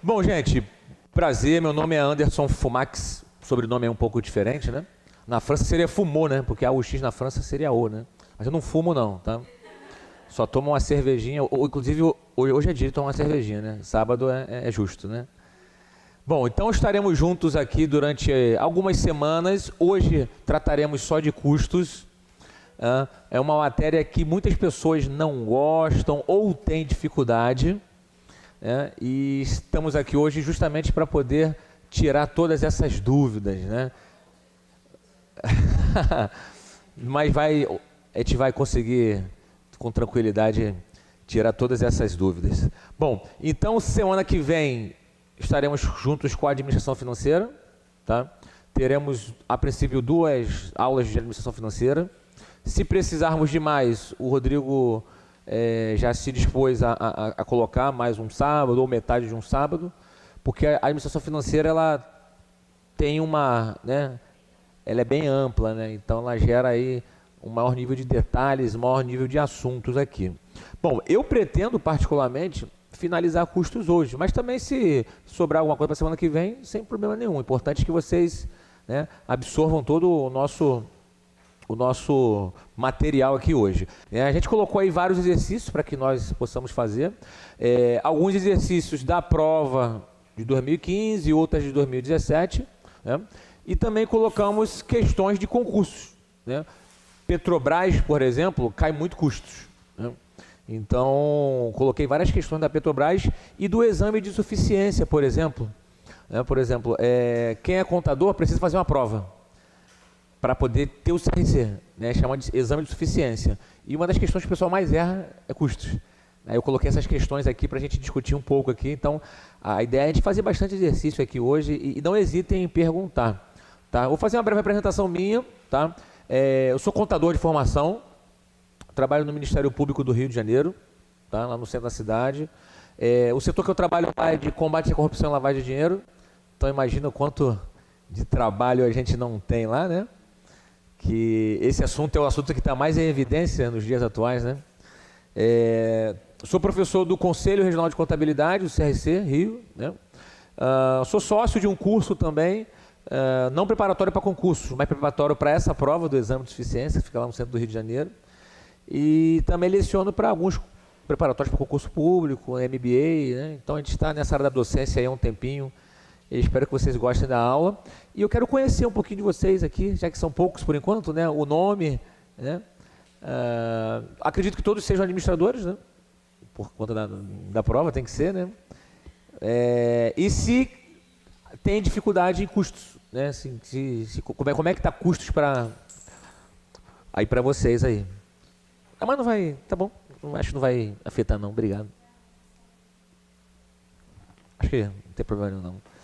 Bom, gente, prazer, meu nome é Anderson Fumax, sobrenome é um pouco diferente, né? Na França seria Fumô, né? Porque a UX na França seria O, né? Mas eu não fumo não, tá? Só tomo uma cervejinha, ou inclusive hoje é dia de tomar uma cervejinha, né? Sábado é justo, né? Bom, então estaremos juntos aqui durante algumas semanas. Hoje trataremos só de custos. É uma matéria que muitas pessoas não gostam ou têm dificuldade. E estamos aqui hoje justamente para poder tirar todas essas dúvidas, né? Mas a gente vai conseguir com tranquilidade tirar todas essas dúvidas. Bom, então semana que vem estaremos juntos com a administração financeira, tá? Teremos a princípio 2 aulas de administração financeira. Se precisarmos de mais, o Rodrigo já se dispôs a colocar mais um sábado ou metade de um sábado, porque a administração financeira ela tem ela é bem ampla, né? Então ela gera aí um maior nível de detalhes, um maior nível de assuntos aqui. Bom, eu pretendo particularmente finalizar custos hoje, mas também se sobrar alguma coisa para a semana que vem, sem problema nenhum. O importante é que vocês, né, absorvam todo o nosso material aqui hoje. A gente colocou aí vários exercícios para que nós possamos fazer. Alguns exercícios da prova de 2015 e outras de 2017. Né? E também colocamos questões de concursos. Né? Petrobras, por exemplo, cai muito custos. Né? Então, coloquei várias questões da Petrobras e do exame de suficiência, por exemplo. Quem é contador precisa fazer uma prova para poder ter o CRC, né, chama de exame de suficiência. E uma das questões que o pessoal mais erra é custos. Eu coloquei essas questões aqui para a gente discutir um pouco aqui. Então, a ideia é de fazer bastante exercício aqui hoje e não hesitem em perguntar. Tá? Vou fazer uma breve apresentação minha. Tá? Eu sou contador de formação, trabalho no Ministério Público do Rio de Janeiro, tá? Lá no centro da cidade. O setor que eu trabalho é de combate à corrupção e lavagem de dinheiro. Então, imagina o quanto de trabalho a gente não tem lá, né? Que esse assunto é o assunto que está mais em evidência nos dias atuais, né? Sou professor do Conselho Regional de Contabilidade, o CRC, Rio, né? Sou sócio de um curso também, não preparatório para concursos, mas preparatório para essa prova do exame de suficiência, que fica lá no centro do Rio de Janeiro. E também leciono para alguns preparatórios para concurso público, MBA, né? Então a gente está nessa área da docência aí há um tempinho. Eu espero que vocês gostem da aula. E eu quero conhecer um pouquinho de vocês aqui, já que são poucos por enquanto, né? O nome, né? Acredito que todos sejam administradores, né? Por conta da prova, tem que ser, né? E se tem dificuldade em custos, né? Como é que está custos para vocês aí? Mas não vai, tá bom. Acho que não vai afetar não, obrigado. Acho que não tem problema nenhum não.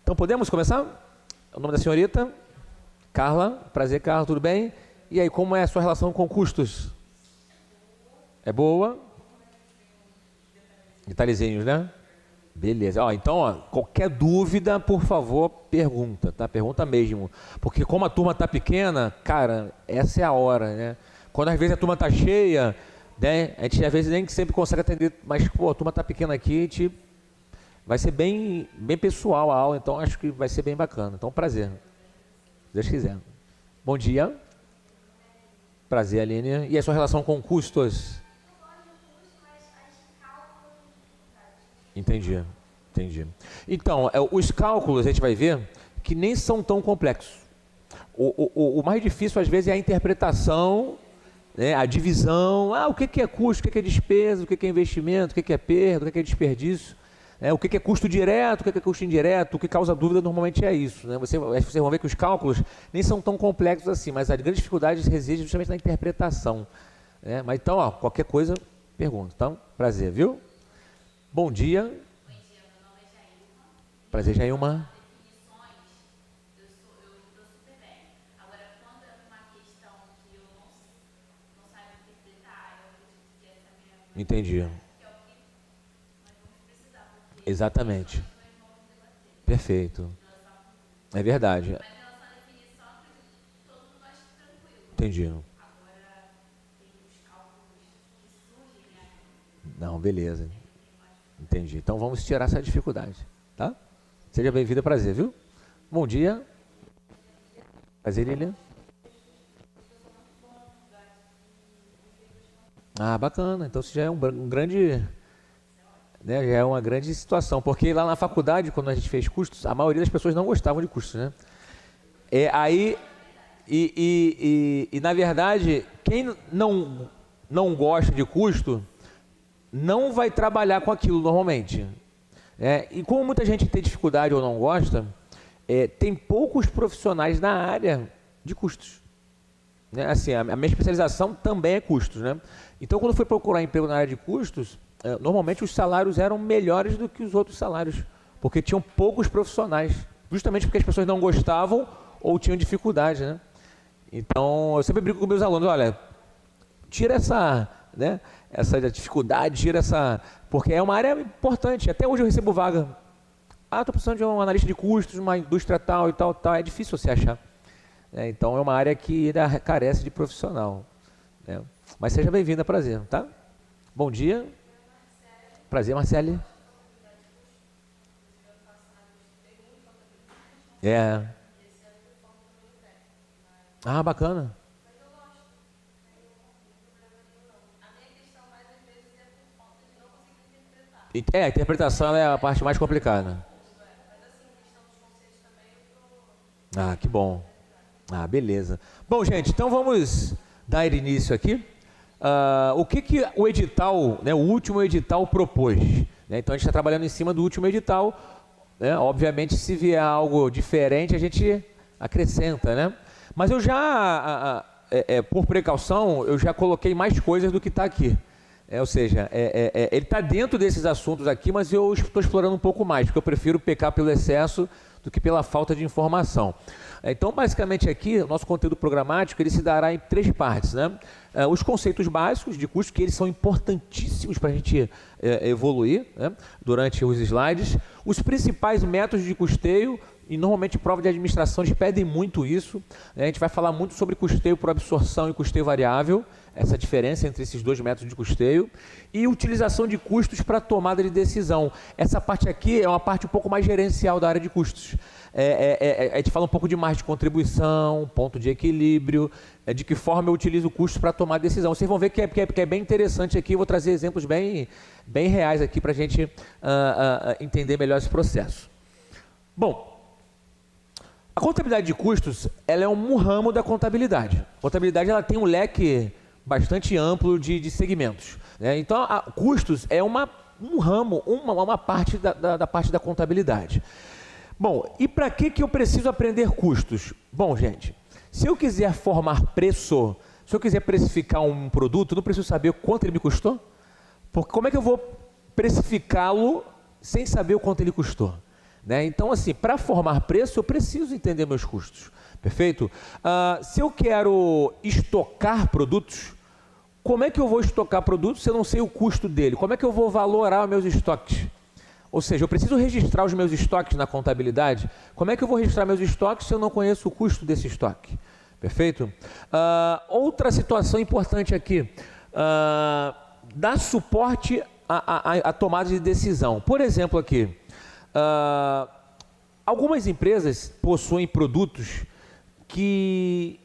Então podemos começar? O nome da senhorita? Carla. Prazer, Carla, tudo bem? E aí, como é a sua relação com custos? É boa? Detalhezinhos, né? Beleza. Então, qualquer dúvida, por favor, pergunta, tá? Pergunta mesmo. Porque como a turma tá pequena, cara, essa é a hora, né? Quando às vezes a turma tá cheia, né? A gente às vezes nem sempre consegue atender, mas pô, a turma tá pequena aqui, a gente vai ser bem pessoal a aula, então acho que vai ser bem bacana. Então, prazer. Se Deus quiser. Bom dia. Prazer, Aline. E a sua relação com custos? Entendi. Então, os cálculos a gente vai ver que nem são tão complexos. O mais difícil, às vezes, é a interpretação, né, a divisão. O que é custo, o que é despesa, o que é investimento, o que é perda, o que é desperdício. O que é custo direto, o que é custo indireto, o que causa dúvida normalmente é isso. Né? Vocês vão ver que os cálculos nem são tão complexos assim, mas a grande dificuldade reside justamente na interpretação. Né? Mas então, qualquer coisa, pergunta. Então, prazer, viu? Bom dia. Bom dia, meu nome é Jailma. Prazer, Jailma. Eu estou super bem. Agora, quando é uma questão que eu não saiba interpretar, eu acredito que essa é a minha... Entendi. Exatamente. Perfeito. É verdade. Mas em relação à definição, acredito que todo mundo acha tranquilo. Entendi. Agora, tem os cálculos que surgem, né? Não, beleza. Entendi. Então vamos tirar essa dificuldade. tá? Seja bem-vinda, prazer, viu? Bom dia. Prazer, Lilian. Ah, bacana. Então isso já é um grande, né, já é uma grande situação, porque lá na faculdade, quando a gente fez custos, a maioria das pessoas não gostavam de custos, né? Aí, na verdade, quem não gosta de custo, não vai trabalhar com aquilo normalmente. E como muita gente tem dificuldade ou não gosta, tem poucos profissionais na área de custos. Né? Assim, a minha especialização também é custos, né? Então, quando eu fui procurar emprego na área de custos, normalmente os salários eram melhores do que os outros salários, porque tinham poucos profissionais, justamente porque as pessoas não gostavam ou tinham dificuldade, né? Então, eu sempre brinco com meus alunos, olha, tira essa, né, essa dificuldade, tira essa... Porque é uma área importante. Até hoje eu recebo vaga. Estou precisando de um analista de custos, uma indústria tal e tal, tal. É difícil você achar. Então, é uma área que ainda carece de profissional. Né? Mas seja bem-vinda, prazer, tá? Bom dia. Prazer, Marcele. Ah, bacana. A interpretação é a parte mais complicada. Ah, que bom. Ah, beleza. Bom, gente, então vamos dar início aqui. O que o edital, né, o último edital propôs? Né? Então a gente está trabalhando em cima do último edital. Né? Obviamente, se vier algo diferente, a gente acrescenta, né? Mas eu já, por precaução, eu já coloquei mais coisas do que está aqui. Ou seja, ele está dentro desses assuntos aqui, mas eu estou explorando um pouco mais, porque eu prefiro pecar pelo excesso do que pela falta de informação. Então, basicamente aqui, o nosso conteúdo programático, ele se dará em 3 partes, né? Os conceitos básicos de custo, que eles são importantíssimos para a gente evoluir, né, durante os slides. Os principais métodos de custeio, e normalmente prova de administração eles pedem muito isso. Né? A gente vai falar muito sobre custeio por absorção e custeio variável, essa diferença entre esses 2 métodos de custeio, e utilização de custos para tomada de decisão. Essa parte aqui é uma parte um pouco mais gerencial da área de custos. A gente fala um pouco de margem de contribuição, ponto de equilíbrio, de que forma eu utilizo o custo para tomar decisão. Vocês vão ver que é bem interessante aqui, eu vou trazer exemplos bem reais aqui para a gente entender melhor esse processo. Bom, a contabilidade de custos, ela é um ramo da contabilidade. A contabilidade ela tem um leque bastante amplo de segmentos. Né? Então, custos é um ramo, uma parte da parte da contabilidade. Bom, e para que eu preciso aprender custos? Bom, gente, se eu quiser formar preço, se eu quiser precificar um produto, eu não preciso saber quanto ele me custou? Porque como é que eu vou precificá-lo sem saber o quanto ele custou? Né? Então, assim, para formar preço, eu preciso entender meus custos. Perfeito? Se eu quero estocar produtos, como é que eu vou estocar produtos se eu não sei o custo dele? Como é que eu vou valorar os meus estoques? Ou seja, eu preciso registrar os meus estoques na contabilidade. Como é que eu vou registrar meus estoques se eu não conheço o custo desse estoque? Perfeito? Outra situação importante aqui, dar suporte à tomada de decisão. Por exemplo, aqui, algumas empresas possuem produtos que,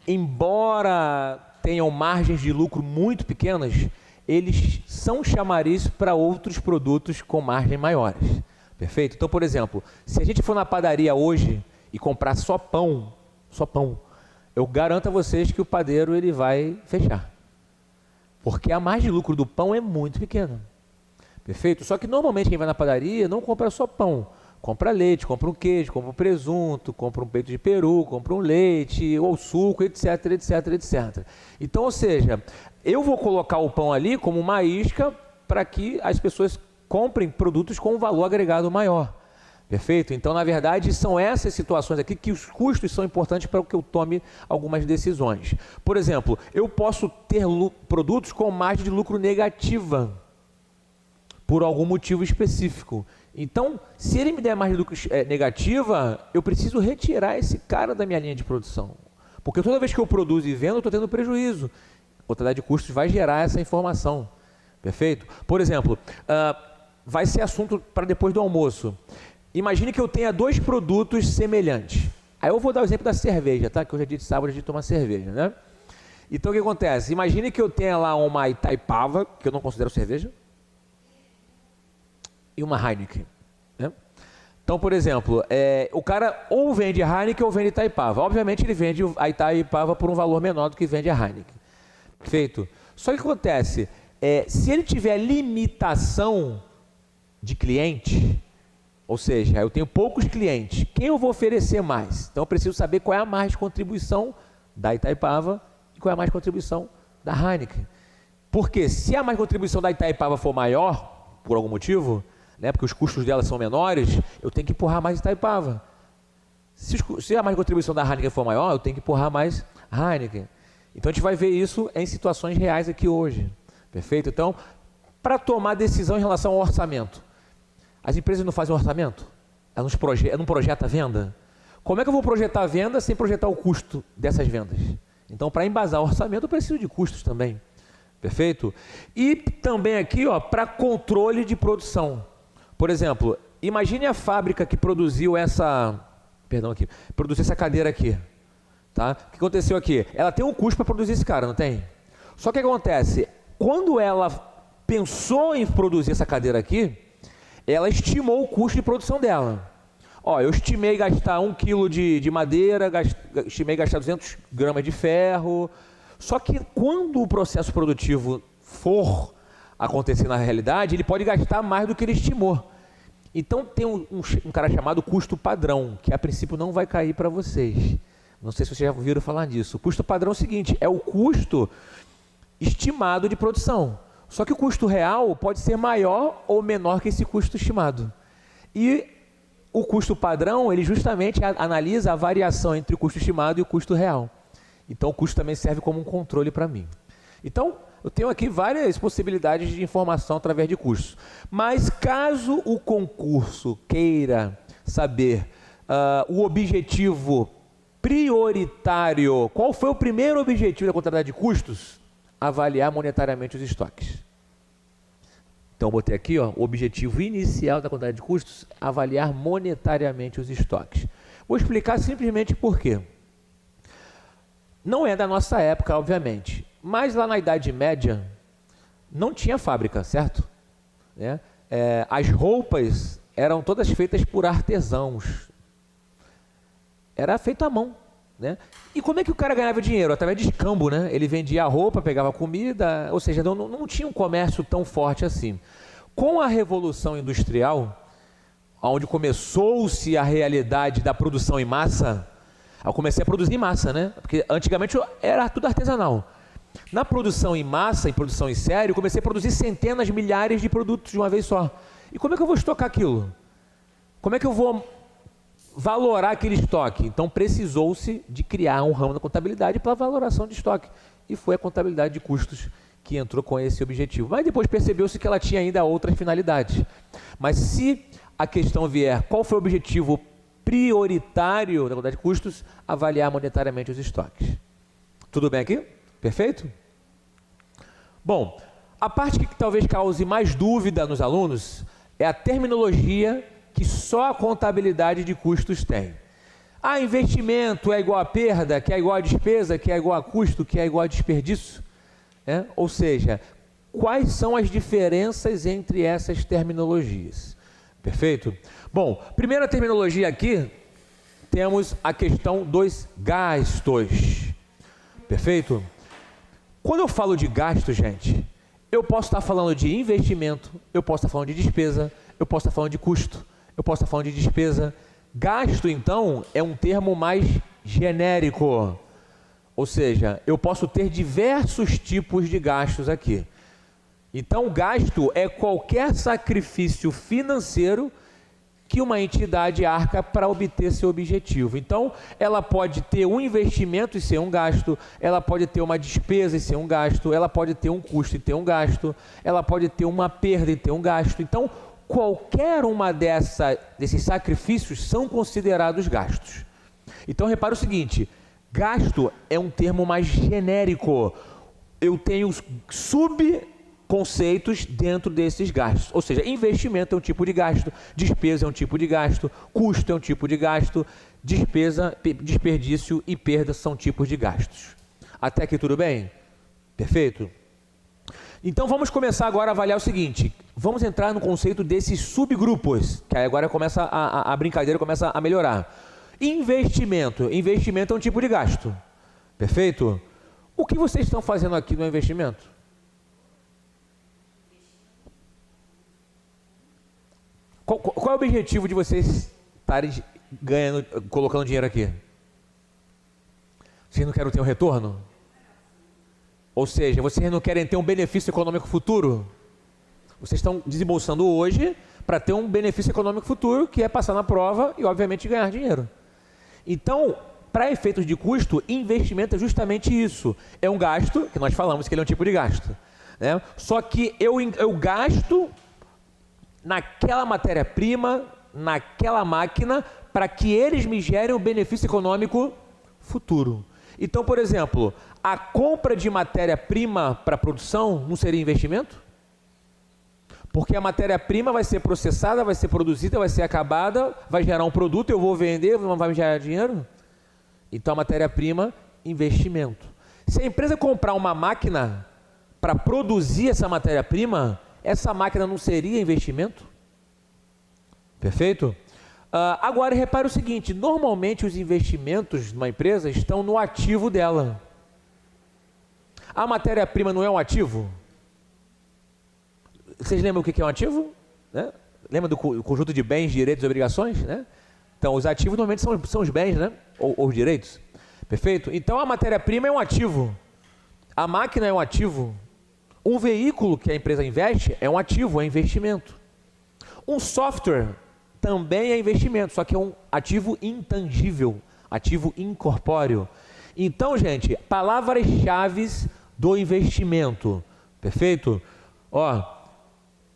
embora tenham margens de lucro muito pequenas, eles são chamariz para outros produtos com margem maiores. Perfeito? Então, por exemplo, se a gente for na padaria hoje e comprar só pão, eu garanto a vocês que o padeiro ele vai fechar. Porque a margem de lucro do pão é muito pequena. Perfeito? Só que normalmente quem vai na padaria não compra só pão. Compra leite, compra um queijo, compra um presunto, compra um peito de peru, compra um leite, ou suco, etc, etc, etc. Então, ou seja, eu vou colocar o pão ali como uma isca para que as pessoas comprem produtos com um valor agregado maior. Perfeito? Então, na verdade, são essas situações aqui que os custos são importantes para que eu tome algumas decisões. Por exemplo, eu posso ter produtos com margem de lucro negativa por algum motivo específico. Então, se ele me der margem de lucro negativa, eu preciso retirar esse cara da minha linha de produção. Porque toda vez que eu produzo e vendo, eu estou tendo prejuízo. A contabilidade de custos vai gerar essa informação. Perfeito? Por exemplo, vai ser assunto para depois do almoço. Imagine que eu tenha 2 produtos semelhantes. Aí eu vou dar o exemplo da cerveja, tá? Que hoje é dia de sábado, é dia de tomar cerveja, né? Então o que acontece? Imagine que eu tenha lá uma Itaipava, que eu não considero cerveja, e uma Heineken, né? Então, por exemplo, o cara ou vende Heineken ou vende Itaipava. Obviamente ele vende a Itaipava por um valor menor do que vende a Heineken. Perfeito? Só que o que acontece? Se ele tiver limitação de cliente, ou seja, eu tenho poucos clientes, quem eu vou oferecer mais? Então eu preciso saber qual é a margem de contribuição da Itaipava e qual é a margem de contribuição da Heineken. Porque se a margem de contribuição da Itaipava for maior, por algum motivo, né, porque os custos dela são menores, eu tenho que empurrar mais Itaipava. Se a margem de contribuição da Heineken for maior, eu tenho que empurrar mais Heineken. Então a gente vai ver isso em situações reais aqui hoje. Perfeito? Então, para tomar decisão em relação ao orçamento, as empresas não fazem orçamento? Elas não projetam a venda? Como é que eu vou projetar a venda sem projetar o custo dessas vendas? Então, para embasar o orçamento, eu preciso de custos também. Perfeito? E também aqui, para controle de produção. Por exemplo, imagine a fábrica que produziu essa cadeira aqui. Tá? O que aconteceu aqui? Ela tem um custo para produzir esse cara, não tem? Só que o que acontece? Quando ela pensou em produzir essa cadeira aqui, ela estimou o custo de produção dela. Eu estimei gastar 1 kg de madeira, estimei gastar 200 gramas de ferro. Só que quando o processo produtivo for acontecer na realidade, ele pode gastar mais do que ele estimou. Então tem um cara chamado custo padrão, que a princípio não vai cair para vocês. Não sei se vocês já ouviram falar disso. O custo padrão é o seguinte, é o custo estimado de produção. Só que o custo real pode ser maior ou menor que esse custo estimado. E o custo padrão, ele justamente analisa a variação entre o custo estimado e o custo real. Então o custo também serve como um controle para mim. Então, eu tenho aqui várias possibilidades de informação através de custos. Mas caso o concurso queira saber o objetivo prioritário, qual foi o primeiro objetivo da contabilidade de custos? Avaliar monetariamente os estoques. Então, eu botei aqui, o objetivo inicial da contabilidade de custos, avaliar monetariamente os estoques. Vou explicar simplesmente por quê. Não é da nossa época, obviamente, mas lá na Idade Média não tinha fábrica, certo? As roupas eram todas feitas por artesãos. Era feito à mão, né? E como é que o cara ganhava dinheiro? Através de escambo, né? Ele vendia a roupa, pegava comida, ou seja, não tinha um comércio tão forte assim. Com a Revolução Industrial, onde começou-se a realidade da produção em massa, eu comecei a produzir em massa, né? Porque antigamente era tudo artesanal. Na produção em massa, em produção em série, eu comecei a produzir centenas, milhares de produtos de uma vez só. E como é que eu vou estocar aquilo? Como é que eu vou valorar aquele estoque? Então precisou-se de criar um ramo da contabilidade para valoração de estoque. E foi a contabilidade de custos que entrou com esse objetivo. Mas depois percebeu-se que ela tinha ainda outras finalidades. Mas se a questão vier, qual foi o objetivo prioritário da contabilidade de custos? Avaliar monetariamente os estoques. Tudo bem aqui? Perfeito? Bom, a parte que talvez cause mais dúvida nos alunos é a terminologia que só a contabilidade de custos tem. Investimento é igual a perda, que é igual a despesa, que é igual a custo, que é igual a desperdício. Ou seja, quais são as diferenças entre essas terminologias? Perfeito? Bom, primeira terminologia aqui, temos a questão dos gastos. Perfeito? Quando eu falo de gasto, gente, eu posso estar falando de investimento, eu posso estar falando de despesa, eu posso estar falando de custo, eu posso estar falando de despesa. Gasto, então, é um termo mais genérico. Ou seja, eu posso ter diversos tipos de gastos aqui. Então, gasto é qualquer sacrifício financeiro que uma entidade arca para obter seu objetivo. Então, ela pode ter um investimento e ser um gasto, ela pode ter uma despesa e ser um gasto, ela pode ter um custo e ter um gasto, ela pode ter uma perda e ter um gasto. Então, qualquer uma desses sacrifícios são considerados gastos. Então, repara o seguinte, gasto é um termo mais genérico. Eu tenho conceitos dentro desses gastos. Ou seja, investimento é um tipo de gasto, despesa é um tipo de gasto, custo é um tipo de gasto, despesa, desperdício e perda são tipos de gastos. Até aqui tudo bem? Perfeito? Então vamos começar agora a avaliar o seguinte, vamos entrar no conceito desses subgrupos, que aí agora começa a brincadeira começa a melhorar. Investimento é um tipo de gasto, perfeito? O que vocês estão fazendo aqui no investimento? Qual é o objetivo de vocês estarem ganhando, colocando dinheiro aqui? Vocês não querem ter um retorno? Ou seja, vocês não querem ter um benefício econômico futuro? Vocês estão desembolsando hoje para ter um benefício econômico futuro, que é passar na prova e, obviamente, ganhar dinheiro. Então, para efeitos de custo, investimento é justamente isso. É um gasto, que nós falamos que ele é um tipo de gasto, né? Só que eu gasto naquela matéria-prima, naquela máquina, para que eles me gerem um benefício econômico futuro. Então, por exemplo, a compra de matéria-prima para produção não seria investimento? Porque a matéria-prima vai ser processada, vai ser produzida, vai ser acabada, vai gerar um produto, eu vou vender, não vai me gerar dinheiro? Então, a matéria-prima, investimento. Se a empresa comprar uma máquina para produzir essa matéria-prima, essa máquina não seria investimento? Perfeito? Agora, repare o seguinte, normalmente os investimentos de uma empresa estão no ativo dela. A matéria-prima não é um ativo? Vocês lembram o que é um ativo? Né? Lembra do conjunto de bens, direitos e obrigações? Né? Então, os ativos normalmente são os bens, né? Ou os direitos. Perfeito? Então, a matéria-prima é um ativo. A máquina é um ativo. Um veículo que a empresa investe é um ativo, é investimento. Um software também é investimento, só que é um ativo intangível, ativo incorpóreo. Então, gente, palavras-chave do investimento, perfeito? Ó,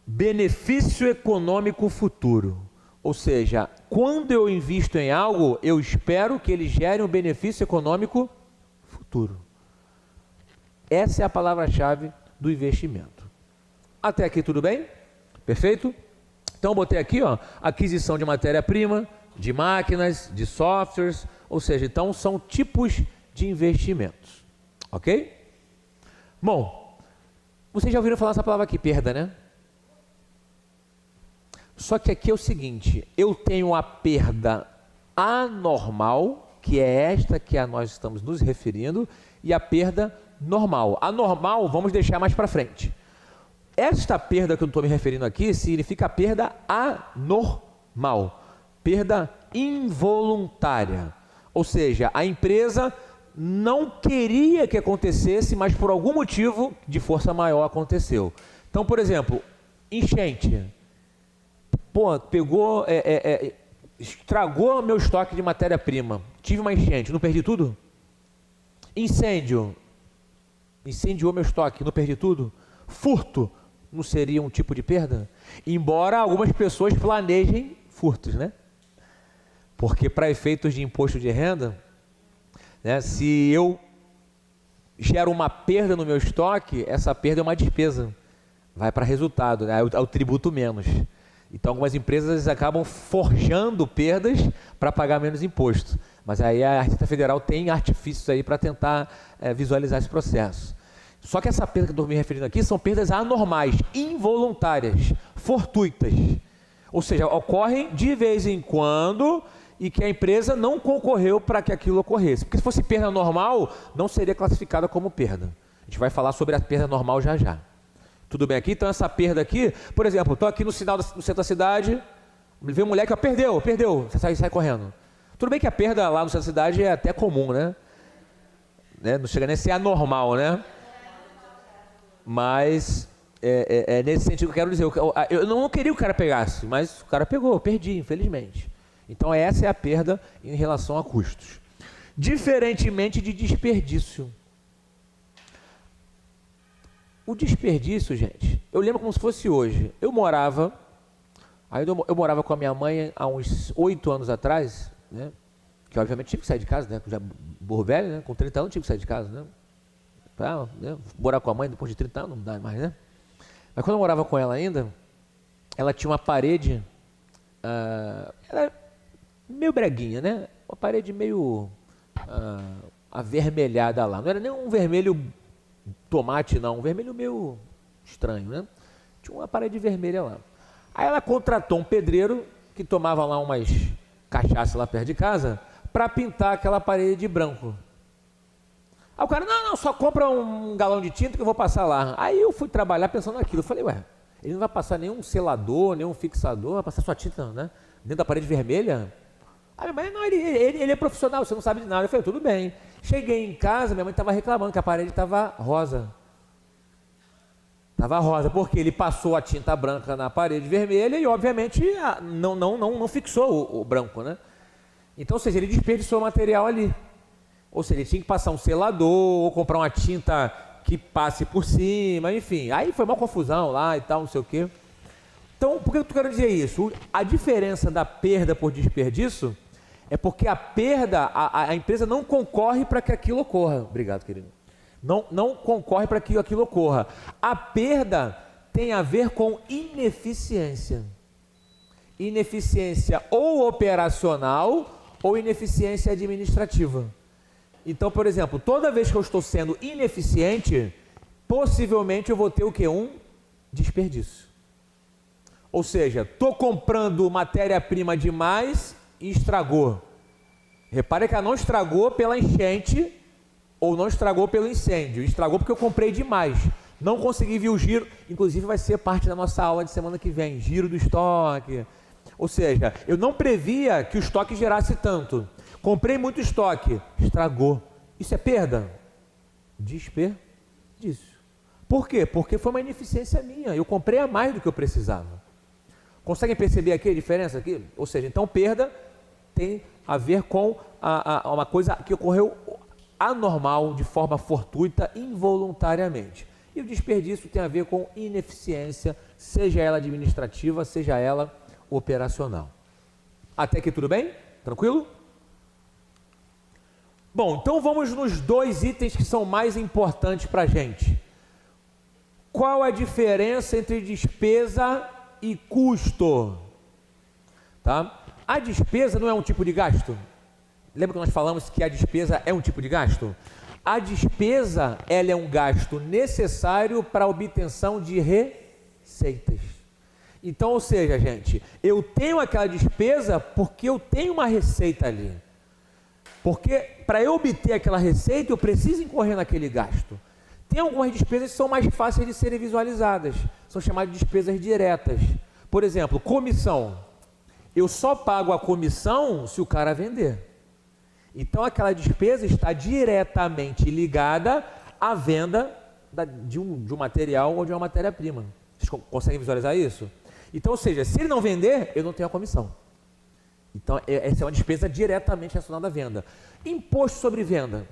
benefício econômico futuro. Ou seja, quando eu invisto em algo, eu espero que ele gere um benefício econômico futuro. Essa é a palavra-chave do investimento. Até aqui tudo bem? Perfeito? Então, botei aqui, ó, aquisição de matéria-prima, de máquinas, de softwares, ou seja, então são tipos de investimentos, ok? Bom, vocês já ouviram falar essa palavra aqui, perda, né? Só que aqui é o seguinte, eu tenho a perda anormal, que é esta que nós estamos nos referindo, e a perda normal. A normal, vamos deixar mais para frente. Esta perda que eu estou me referindo aqui significa perda anormal, perda involuntária. Ou seja, a empresa não queria que acontecesse, mas por algum motivo de força maior aconteceu. Então, por exemplo, enchente. Pô, pegou, estragou meu estoque de matéria-prima. Tive uma enchente, não perdi tudo? Incêndio. Incendiou meu estoque, não perdi tudo? Furto. Não seria um tipo de perda? Embora algumas pessoas planejem furtos, né? Porque para efeitos de imposto de renda, né, se eu gero uma perda no meu estoque, essa perda é uma despesa. Vai para resultado, né? É o tributo menos. Então algumas empresas acabam forjando perdas para pagar menos imposto. Mas aí a Receita Federal tem artifícios aí para tentar visualizar esse processo. Só que essa perda que eu estou me referindo aqui são perdas anormais, involuntárias, fortuitas. Ou seja, ocorrem de vez em quando e que a empresa não concorreu para que aquilo ocorresse. Porque se fosse perda normal, não seria classificada como perda. A gente vai falar sobre a perda normal já já. Tudo bem aqui? Então essa perda aqui, por exemplo, estou aqui no sinal no centro da cidade, vê um moleque, ó, perdeu, você sai correndo. Tudo bem que a perda lá no centro da cidade é até comum, né? Não chega nem a ser anormal, né? Mas é nesse sentido que eu quero dizer. Eu não queria que o cara pegasse, mas o cara pegou, eu perdi, infelizmente. Então essa é a perda em relação a custos. Diferentemente de desperdício. O desperdício, gente, eu lembro como se fosse hoje. Eu morava com a minha mãe há uns 8 anos atrás, né? Que obviamente tive que sair de casa, né? Já burro velho, né? Com 30 anos tive que sair de casa, né? Pra, né? Morar com a mãe depois de 30 anos não dá mais, né? Mas quando eu morava com ela ainda, ela tinha uma parede, ela é meio breguinha, né? Uma parede meio avermelhada lá. Não era nem um vermelho tomate, não. Um vermelho meio estranho, né? Tinha uma parede vermelha lá. Aí ela contratou um pedreiro que tomava lá umas cachaça lá perto de casa para pintar aquela parede de branco. Aí o cara, não, só compra um galão de tinta que eu vou passar lá. Aí eu fui trabalhar pensando naquilo. Eu falei, ué, ele não vai passar nenhum selador, nenhum fixador, vai passar sua tinta, né? Dentro da parede vermelha? Aí minha mãe, não, ele é profissional, você não sabe de nada. Eu falei, tudo bem. Cheguei em casa, minha mãe estava reclamando que a parede estava rosa. Estava rosa, porque ele passou a tinta branca na parede vermelha e, obviamente, não fixou o branco, né? Então, ou seja, ele desperdiçou o material ali. Ou seja, ele tinha que passar um selador ou comprar uma tinta que passe por cima, enfim. Aí foi uma confusão lá e tal, não sei o quê. Então, por que eu quero dizer isso? A diferença da perda por desperdício é porque a perda, a empresa não concorre para que aquilo ocorra. Obrigado, querido. Não concorre para que aquilo ocorra. A perda tem a ver com ineficiência. Ineficiência ou operacional ou ineficiência administrativa. Então, por exemplo, toda vez que eu estou sendo ineficiente, possivelmente eu vou ter o quê? Um desperdício. Ou seja, estou comprando matéria-prima demais e estragou. Repare que ela não estragou pela enchente ou não estragou pelo incêndio. Estragou porque eu comprei demais. Não consegui ver o giro. Inclusive vai ser parte da nossa aula de semana que vem. Giro do estoque. Ou seja, eu não previa que o estoque gerasse tanto. Comprei muito estoque. Estragou. Isso é perda? Desperdício. Por quê? Porque foi uma ineficiência minha. Eu comprei a mais do que eu precisava. Conseguem perceber aqui a diferença aqui? Ou seja, então perda tem a ver com uma coisa que ocorreu anormal, de forma fortuita, involuntariamente. E o desperdício tem a ver com ineficiência, seja ela administrativa, seja ela operacional. Até aqui tudo bem? Tranquilo? Bom, então vamos nos dois itens que são mais importantes para a gente. Qual a diferença entre despesa e custo? Tá? A despesa não é um tipo de gasto? Lembra que nós falamos que a despesa é um tipo de gasto? A despesa, ela é um gasto necessário para a obtenção de receitas. Então, ou seja, gente, eu tenho aquela despesa porque eu tenho uma receita ali. Porque para eu obter aquela receita, eu preciso incorrer naquele gasto. Tem algumas despesas que são mais fáceis de serem visualizadas. São chamadas de despesas diretas. Por exemplo, comissão. Eu só pago a comissão se o cara vender. Então, aquela despesa está diretamente ligada à venda de um material ou de uma matéria-prima. Vocês conseguem visualizar isso? Então, ou seja, se ele não vender, eu não tenho a comissão. Então, essa é uma despesa diretamente relacionada à venda. Imposto sobre venda.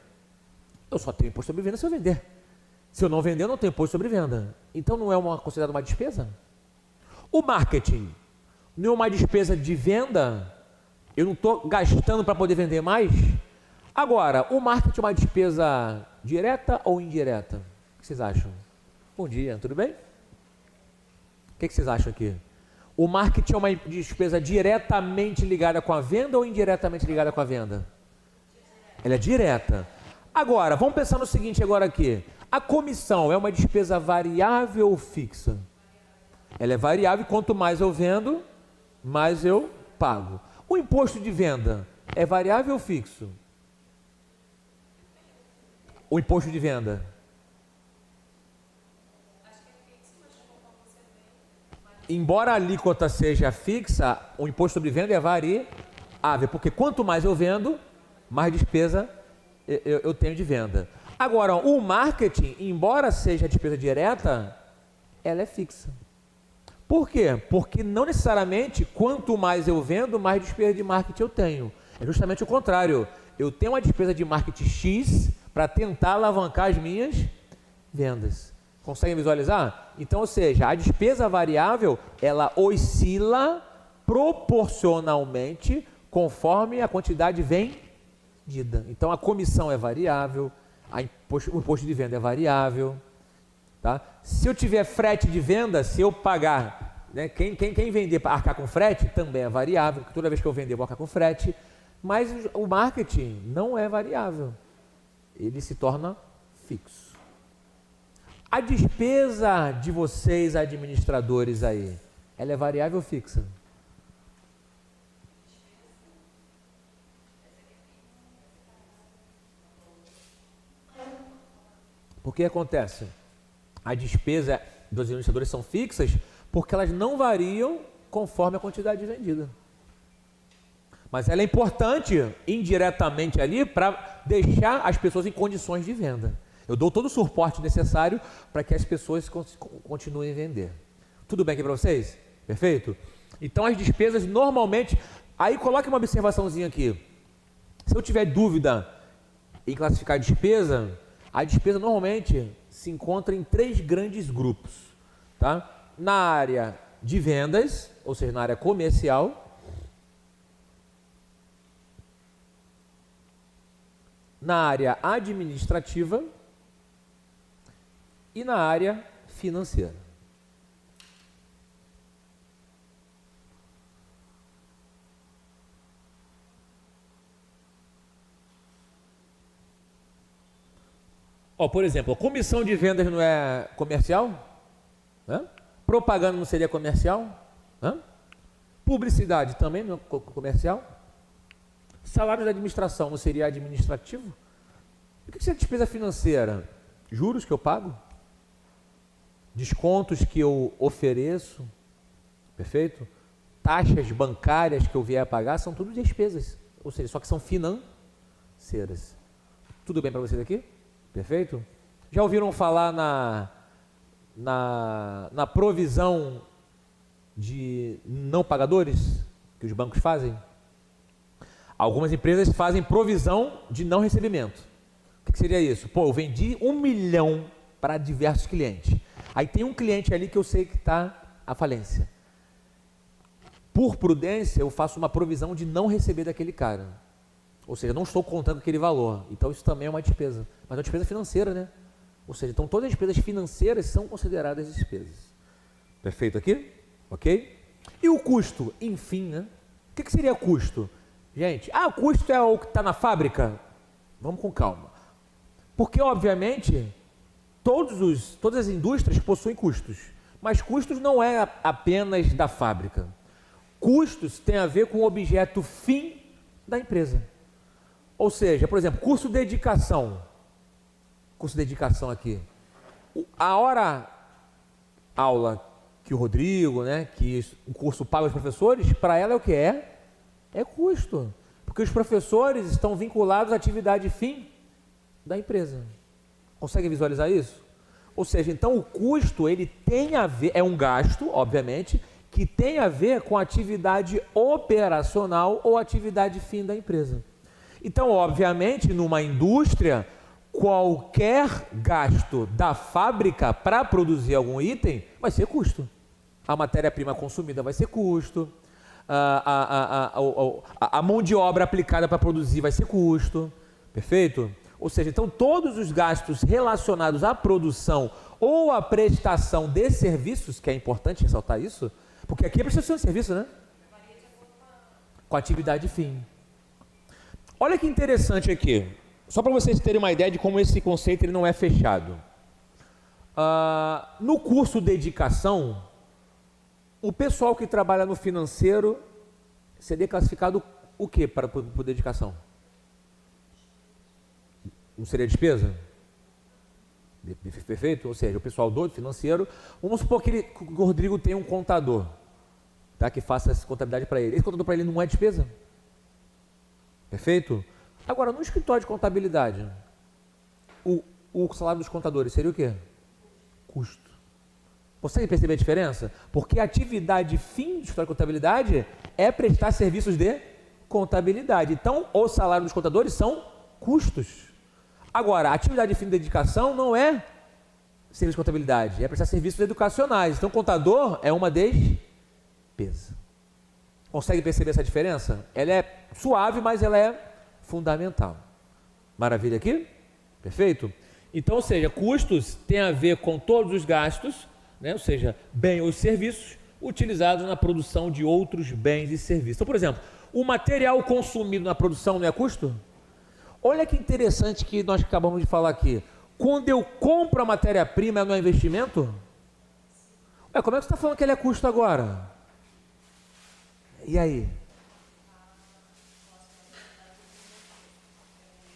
Eu só tenho imposto sobre venda se eu vender. Se eu não vender, eu não tenho imposto sobre venda. Então, não é considerado uma despesa? O marketing não é uma despesa de venda? Eu não estou gastando para poder vender mais? Agora, o marketing é uma despesa direta ou indireta? O que vocês acham? Bom dia, tudo bem? O que vocês acham aqui? O marketing é uma despesa diretamente ligada com a venda ou indiretamente ligada com a venda? Ela é direta. Agora, vamos pensar no seguinte agora aqui. A comissão é uma despesa variável ou fixa? Ela é variável e quanto mais eu vendo, mais eu pago. O imposto de venda é variável ou fixo? O imposto de venda? Embora a alíquota seja fixa, o imposto sobre venda é variável, porque quanto mais eu vendo, mais despesa eu tenho de venda. Agora, o marketing, embora seja despesa direta, ela é fixa. Por quê? Porque não necessariamente quanto mais eu vendo, mais despesa de marketing eu tenho. É justamente o contrário. Eu tenho uma despesa de marketing X para tentar alavancar as minhas vendas. Conseguem visualizar? Então, ou seja, a despesa variável, ela oscila proporcionalmente conforme a quantidade vendida. Então, a comissão é variável, o imposto de venda é variável. Tá? Se eu tiver frete de venda, se eu pagar, né, quem vender para arcar com frete também é variável, porque toda vez que eu vender eu vou arcar com frete, mas o marketing não é variável, ele se torna fixo. A despesa de vocês, administradores aí, ela é variável ou fixa? Por que acontece? A despesa dos administradores são fixas porque elas não variam conforme a quantidade vendida. Mas ela é importante indiretamente ali para deixar as pessoas em condições de venda. Eu dou todo o suporte necessário para que as pessoas continuem a vender. Tudo bem aqui para vocês? Perfeito? Então as despesas normalmente... Aí coloque uma observaçãozinha aqui. Se eu tiver dúvida em classificar a despesa normalmente se encontra em 3 grandes grupos. Tá? Na área de vendas, ou seja, na área comercial, na área administrativa e na área financeira. Por exemplo, a comissão de vendas não é comercial? Hã? Propaganda não seria comercial? Hã? Publicidade também não é comercial? Salário da administração não seria administrativo? O que é despesa financeira? Juros que eu pago? Descontos que eu ofereço? Perfeito? Taxas bancárias que eu vier a pagar são tudo despesas, ou seja, só que são financeiras. Tudo bem para vocês aqui? Perfeito? Já ouviram falar na provisão de não pagadores que os bancos fazem? Algumas empresas fazem provisão de não recebimento. O que seria isso? Eu vendi 1 milhão para diversos clientes. Aí tem um cliente ali que eu sei que está à falência. Por prudência, eu faço uma provisão de não receber daquele cara. Ou seja, não estou contando aquele valor. Então isso também é uma despesa. Mas é uma despesa financeira, né? Ou seja, então todas as despesas financeiras são consideradas despesas. Perfeito aqui? Ok? E o custo, enfim, né? O que seria custo? Gente, o custo é o que está na fábrica? Vamos com calma. Porque, obviamente, todas as indústrias possuem custos. Mas custos não é apenas da fábrica. Custos tem a ver com o objeto fim da empresa. Ou seja, por exemplo, curso de dedicação. Curso de dedicação aqui. A hora aula que o Rodrigo, né, que o curso paga os professores, para ela é o que é? É custo. Porque os professores estão vinculados à atividade fim da empresa. Consegue visualizar isso? Ou seja, então o custo, ele tem a ver, é um gasto, obviamente, que tem a ver com a atividade operacional ou atividade fim da empresa. Então, obviamente, numa indústria, qualquer gasto da fábrica para produzir algum item vai ser custo. A matéria-prima consumida vai ser custo, a mão de obra aplicada para produzir vai ser custo, perfeito? Ou seja, então todos os gastos relacionados à produção ou à prestação de serviços, que é importante ressaltar isso, porque aqui é prestação de serviço, né? Com atividade fim. Olha que interessante aqui, só para vocês terem uma ideia de como esse conceito ele não é fechado. No curso dedicação, o pessoal que trabalha no financeiro seria classificado o que por dedicação? Não seria despesa? Perfeito? Ou seja, o pessoal do financeiro, vamos supor que o Rodrigo tem um contador, tá, que faça essa contabilidade para ele. Esse contador para ele não é despesa? Perfeito? Agora, no escritório de contabilidade, o salário dos contadores seria o quê? Custo. Consegue perceber a diferença? Porque a atividade fim do escritório de contabilidade é prestar serviços de contabilidade. Então, o salário dos contadores são custos. Agora, a atividade fim de dedicação não é serviço de contabilidade, é prestar serviços educacionais. Então, contador é uma despesa. Consegue perceber essa diferença? Ela é suave, mas ela é fundamental. Maravilha aqui? Perfeito? Então, ou seja, custos tem a ver com todos os gastos, né? Ou seja, bens ou serviços utilizados na produção de outros bens e serviços. Então, por exemplo, o material consumido na produção não é custo? Olha que interessante que nós acabamos de falar aqui. Quando eu compro a matéria-prima, não é investimento? Ué, como é que você está falando que ele é custo agora? E aí?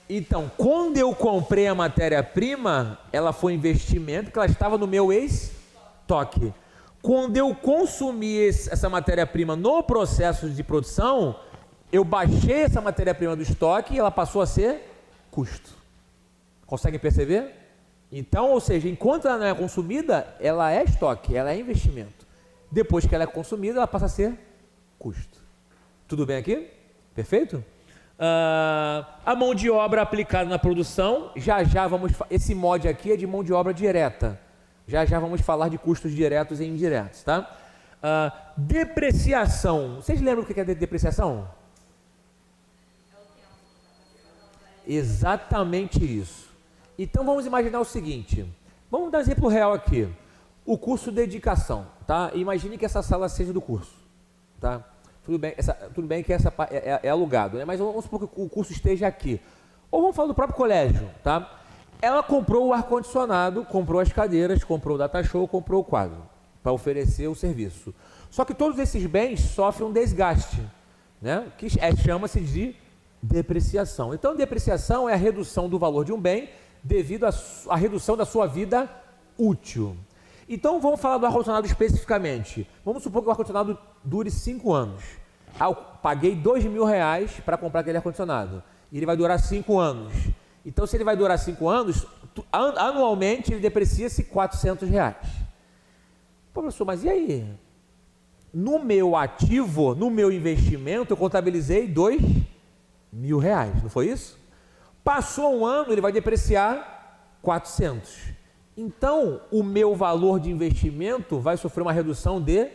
Então, quando eu comprei a matéria-prima, ela foi investimento, porque ela estava no meu estoque. Quando eu consumi essa matéria-prima no processo de produção, eu baixei essa matéria-prima do estoque e ela passou a ser custo. Conseguem perceber? Então, ou seja, enquanto ela não é consumida, ela é estoque, ela é investimento. Depois que ela é consumida, ela passa a ser custo. Tudo bem aqui? Perfeito? A mão de obra aplicada na produção, já vamos... Esse mod aqui é de mão de obra direta. Já vamos falar de custos diretos e indiretos, tá? Depreciação. Vocês lembram o que é depreciação? Exatamente isso. Então vamos imaginar o seguinte. Vamos dar um exemplo real aqui. O curso dedicação, tá? Imagine que essa sala seja do curso, tá? Tudo bem que essa é alugado, né? Mas vamos supor que o curso esteja aqui. Ou vamos falar do próprio colégio, tá? Ela comprou o ar-condicionado, comprou as cadeiras, comprou o data show, comprou o quadro para oferecer o serviço. Só que todos esses bens sofrem um desgaste, né? Que chama-se de depreciação. Então, depreciação é a redução do valor de um bem devido à redução da sua vida útil. Então, vamos falar do ar-condicionado especificamente. Vamos supor que o ar-condicionado dure 5 anos. Eu paguei R$2.000 para comprar aquele ar-condicionado. E ele vai durar 5 anos. Então, se ele vai durar 5 anos, anualmente ele deprecia-se R$400. Pô, professor, mas e aí? No meu ativo, no meu investimento, eu contabilizei R$2.000, não foi isso? Passou um ano, ele vai depreciar 400. Então, o meu valor de investimento vai sofrer uma redução de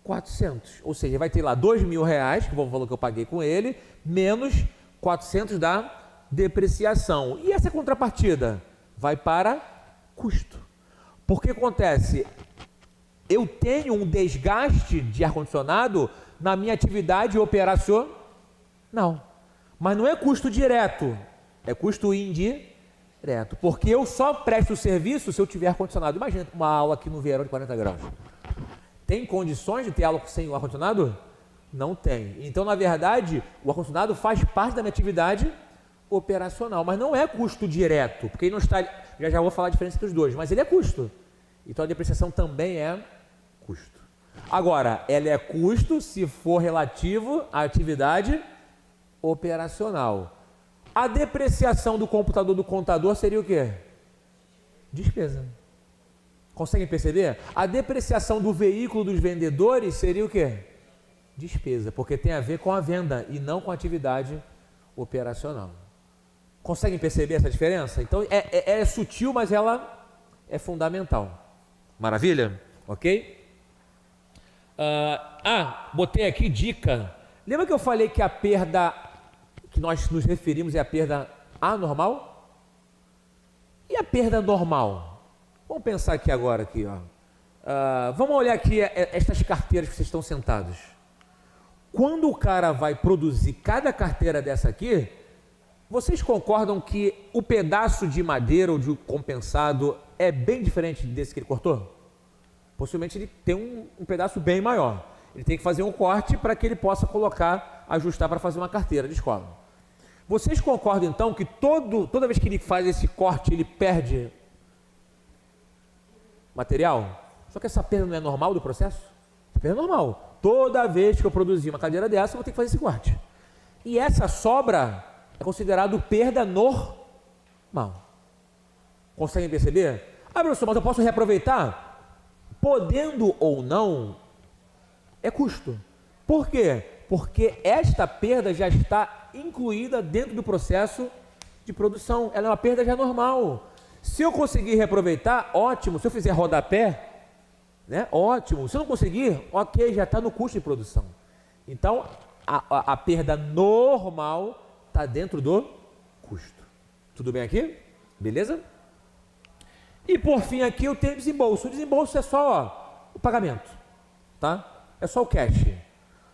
400. Ou seja, vai ter lá R$2.000, que foi o valor que eu paguei com ele, menos 400 da depreciação. E essa contrapartida vai para custo. Porque acontece, eu tenho um desgaste de ar-condicionado na minha atividade operacional. Mas não é custo direto, é custo indireto. Porque eu só presto o serviço se eu tiver ar-condicionado. Imagina uma aula aqui no verão de 40 graus. Tem condições de ter aula sem o ar-condicionado? Não tem. Então, na verdade, o ar-condicionado faz parte da minha atividade operacional, mas não é custo direto, porque ele não está... Já vou falar a diferença dos dois, mas ele é custo. Então, a depreciação também é custo. Agora, ela é custo se for relativo à atividade operacional. A depreciação do computador do contador seria o quê? Despesa. Conseguem perceber? A depreciação do veículo dos vendedores seria o quê? Despesa, porque tem a ver com a venda e não com a atividade operacional. Conseguem perceber essa diferença? Então, é sutil, mas ela é fundamental. Maravilha? Ok? Botei aqui dica. Lembra que eu falei que a perda que nós nos referimos é a perda anormal? E a perda normal? Vamos pensar aqui agora, vamos olhar aqui estas carteiras que vocês estão sentados. Quando o cara vai produzir cada carteira dessa aqui, vocês concordam que o pedaço de madeira ou de compensado é bem diferente desse que ele cortou? Possivelmente ele tem um pedaço bem maior. Ele tem que fazer um corte para que ele possa ajustar para fazer uma carteira de escola. Vocês concordam então que toda vez que ele faz esse corte, ele perde material? Só que essa perda não é normal do processo? Essa perda é normal. Toda vez que eu produzir uma cadeira dessa, eu vou ter que fazer esse corte. E essa sobra é considerado perda normal. Conseguem perceber? Professor, mas eu posso reaproveitar? Podendo ou não, é custo. Por quê? Porque esta perda já está incluída dentro do processo de produção. Ela é uma perda já normal. Se eu conseguir reaproveitar, ótimo. Se eu fizer rodapé, né? Ótimo. Se eu não conseguir, ok, já está no custo de produção. Então, a perda normal está dentro do custo. Tudo bem aqui? Beleza? E por fim aqui eu tenho desembolso. O desembolso é só o pagamento, tá? É só o cash.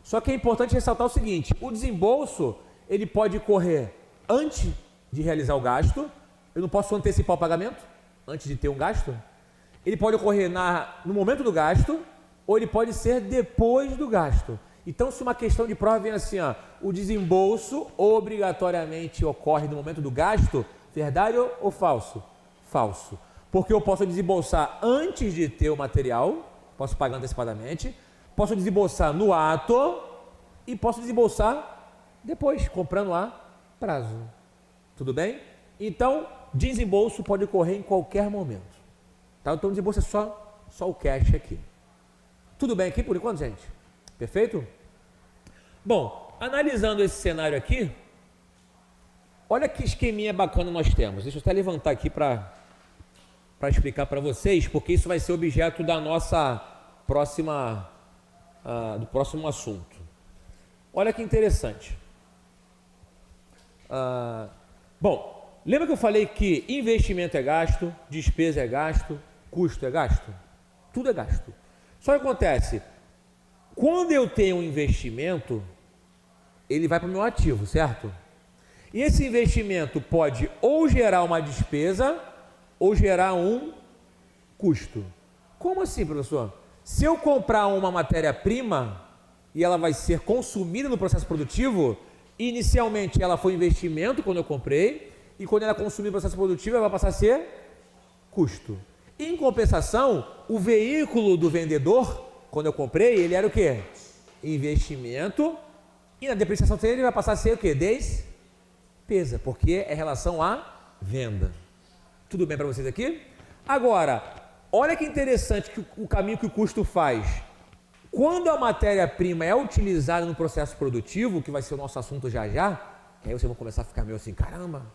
Só que é importante ressaltar o seguinte: o desembolso ele pode correr antes de realizar o gasto. Eu não posso antecipar o pagamento antes de ter um gasto. Ele pode ocorrer no momento do gasto, ou ele pode ser depois do gasto. Então, se uma questão de prova vem assim, ó, o desembolso obrigatoriamente ocorre no momento do gasto, verdade ou falso? Falso. Porque eu posso desembolsar antes de ter o material, posso pagar antecipadamente, posso desembolsar no ato e posso desembolsar depois, comprando a prazo. Tudo bem? Então, desembolso pode ocorrer em qualquer momento. Tá? Então, desembolso é só o cash aqui. Tudo bem aqui por enquanto, gente? Perfeito? Bom, analisando esse cenário aqui, olha que esqueminha bacana nós temos. Deixa eu até levantar aqui para explicar para vocês, porque isso vai ser objeto da nossa do próximo assunto. Olha que interessante. Bom, lembra que eu falei que investimento é gasto, despesa é gasto, custo é gasto? Tudo é gasto. Só que acontece, quando eu tenho um investimento, ele vai para o meu ativo, certo? E esse investimento pode ou gerar uma despesa ou gerar um custo. Como assim, professor? Se eu comprar uma matéria-prima e ela vai ser consumida no processo produtivo, inicialmente ela foi investimento quando eu comprei, e quando ela é consumida no processo produtivo, ela vai passar a ser custo. Em compensação, o veículo do vendedor, quando eu comprei, ele era o quê? Investimento, e na depreciação dele ele vai passar a ser o quê? Despesa, porque é relação à venda. Tudo bem para vocês aqui? Agora, olha que interessante que o caminho que o custo faz. Quando a matéria-prima é utilizada no processo produtivo, que vai ser o nosso assunto já, que aí vocês vão começar a ficar meio assim, caramba,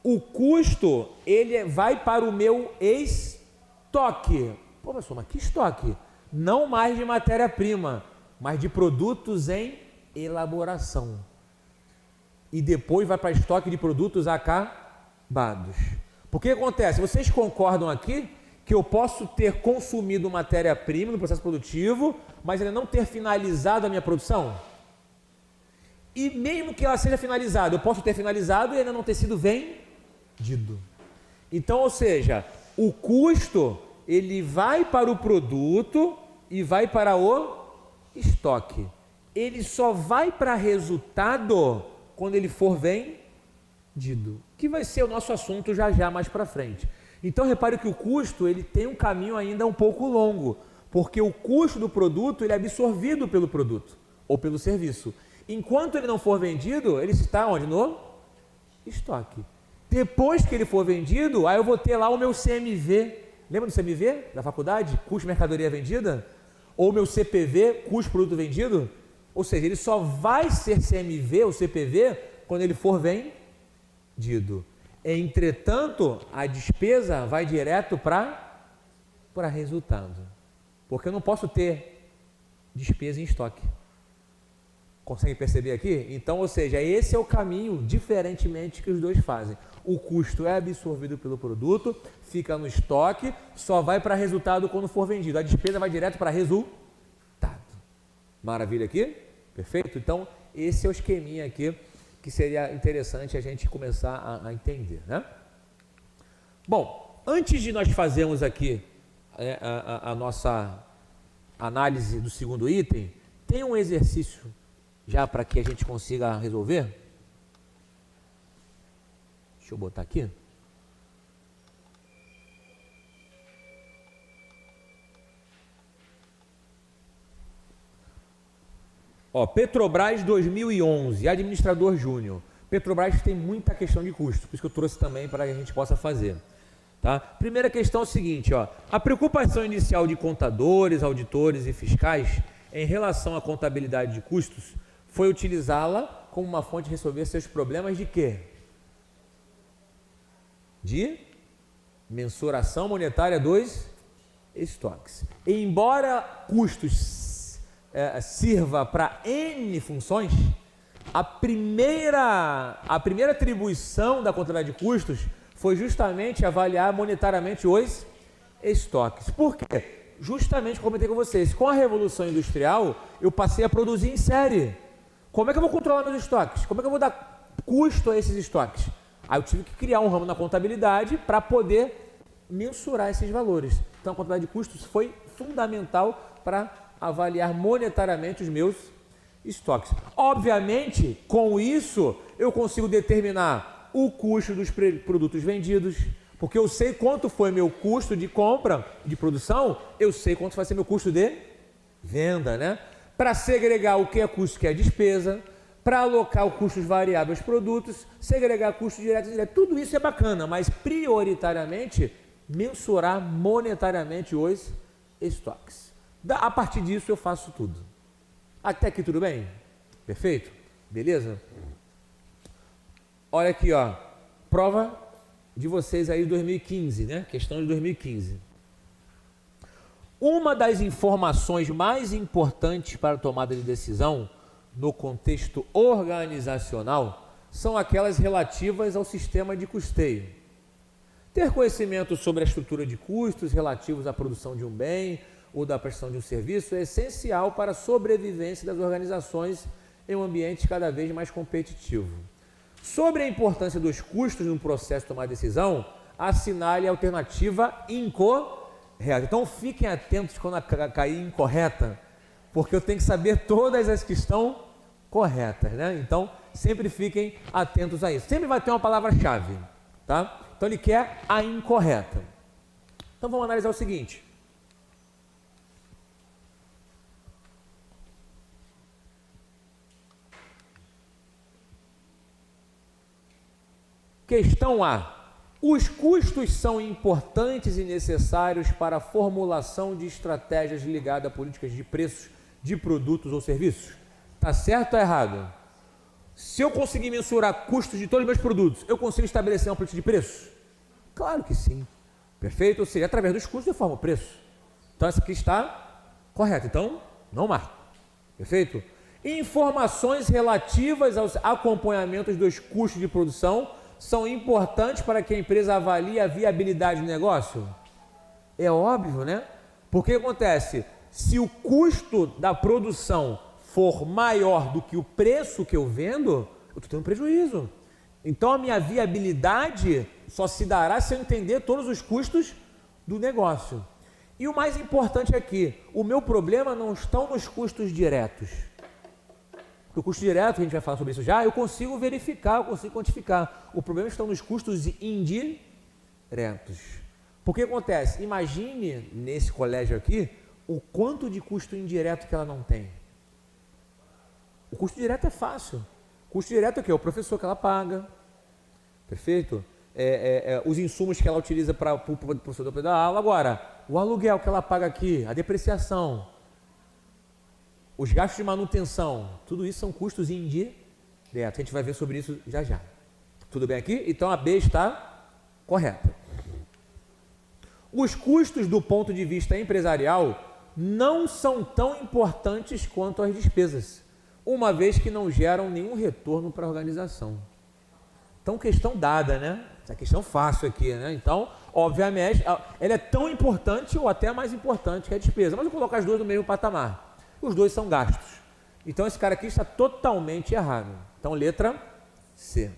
o custo, ele vai para o meu estoque. Pô, professor, mas que estoque? Não mais de matéria-prima, mas de produtos em elaboração. E depois vai para estoque de produtos acabados. Porque acontece? Vocês concordam aqui que eu posso ter consumido matéria-prima no processo produtivo, mas ainda não ter finalizado a minha produção? E mesmo que ela seja finalizada, eu posso ter finalizado e ainda não ter sido vendido. Então, ou seja, o custo, ele vai para o produto e vai para o estoque. Ele só vai para resultado quando ele for vendido, que vai ser o nosso assunto já mais para frente. Então, repare que o custo, ele tem um caminho ainda um pouco longo, porque o custo do produto, ele é absorvido pelo produto ou pelo serviço. Enquanto ele não for vendido, ele está onde? No estoque. Depois que ele for vendido, aí eu vou ter lá o meu CMV. Lembra do CMV da faculdade? Custo mercadoria vendida? Ou o meu CPV, custo produto vendido? Ou seja, ele só vai ser CMV ou CPV quando ele for vendido. Entretanto, a despesa vai direto para resultado. Porque eu não posso ter despesa em estoque. Consegue perceber aqui? Então, ou seja, esse é o caminho, diferentemente, que os dois fazem. O custo é absorvido pelo produto, fica no estoque, só vai para resultado quando for vendido. A despesa vai direto para resultado. Maravilha aqui? Perfeito? Então, esse é o esqueminha aqui que seria interessante a gente começar a entender, né? Bom, antes de nós fazermos aqui a nossa análise do segundo item, tem um exercício já para que a gente consiga resolver. Deixa eu botar aqui. Ó, Petrobras 2011, administrador júnior. Petrobras tem muita questão de custo, por isso que eu trouxe também para que a gente possa fazer. Tá? Primeira questão é o seguinte, ó, a preocupação inicial de contadores, auditores e fiscais em relação à contabilidade de custos foi utilizá-la como uma fonte de resolver seus problemas de quê? De mensuração monetária dos estoques. E embora custos sirva para N funções, a primeira atribuição da contabilidade de custos foi justamente avaliar monetariamente os estoques. Por quê? Justamente como eu comentei com vocês, com a Revolução Industrial, eu passei a produzir em série. Como é que eu vou controlar meus estoques? Como é que eu vou dar custo a esses estoques? Aí eu tive que criar um ramo na contabilidade para poder mensurar esses valores. Então a contabilidade de custos foi fundamental para avaliar monetariamente os meus estoques. Obviamente, com isso, eu consigo determinar o custo dos produtos vendidos, porque eu sei quanto foi meu custo de compra, de produção, eu sei quanto vai ser meu custo de venda, né? Para segregar o que é custo, que é despesa, para alocar os custos variáveis aos produtos, segregar custos diretos e indiretos, tudo isso é bacana, mas prioritariamente mensurar monetariamente os estoques. A partir disso eu faço tudo. Até aqui tudo bem? Perfeito? Beleza? Olha aqui, ó, prova de vocês aí de 2015, né? Questão de 2015. Uma das informações mais importantes para a tomada de decisão no contexto organizacional são aquelas relativas ao sistema de custeio. Ter conhecimento sobre a estrutura de custos relativos à produção de um bem ou da prestação de um serviço é essencial para a sobrevivência das organizações em um ambiente cada vez mais competitivo. Sobre a importância dos custos no processo de tomar decisão, assinale a alternativa incorreta. Então fiquem atentos quando cair incorreta, porque eu tenho que saber todas as que estão corretas, né? Então sempre fiquem atentos a isso. Sempre vai ter uma palavra-chave, tá? Então ele quer a incorreta. Então vamos analisar o seguinte. Questão A. Os custos são importantes e necessários para a formulação de estratégias ligadas a políticas de preços de produtos ou serviços? Tá certo ou errado? Se eu conseguir mensurar custos de todos os meus produtos, eu consigo estabelecer uma política de preços? Claro que sim. Perfeito? Ou seja, através dos custos eu formo o preço. Então essa aqui está correta. Então, não marco. Perfeito? Informações relativas aos acompanhamentos dos custos de produção são importantes para que a empresa avalie a viabilidade do negócio? É óbvio, né? Porque acontece, se o custo da produção for maior do que o preço que eu vendo, eu estou tendo prejuízo. Então a minha viabilidade só se dará se eu entender todos os custos do negócio. E o mais importante aqui, o meu problema não estão nos custos diretos. O custo direto, a gente vai falar sobre isso já, eu consigo verificar, eu consigo quantificar. O problema estão nos custos indiretos. Porque acontece, imagine nesse colégio aqui, o quanto de custo indireto que ela não tem. O custo direto é fácil. O custo direto é o quê? O professor que ela paga, perfeito? Os insumos que ela utiliza para o professor dar aula. Agora, o aluguel que ela paga aqui, a depreciação, os gastos de manutenção, tudo isso são custos indiretos. A gente vai ver sobre isso já já. Tudo bem aqui? Então a B está correta. Os custos do ponto de vista empresarial não são tão importantes quanto as despesas, uma vez que não geram nenhum retorno para a organização. Então, questão dada, né? Essa questão fácil aqui, né? Então, obviamente, ela é tão importante ou até mais importante que a despesa, mas eu vou colocar as duas no mesmo patamar. Os dois são gastos. Então, esse cara aqui está totalmente errado. Então, letra C.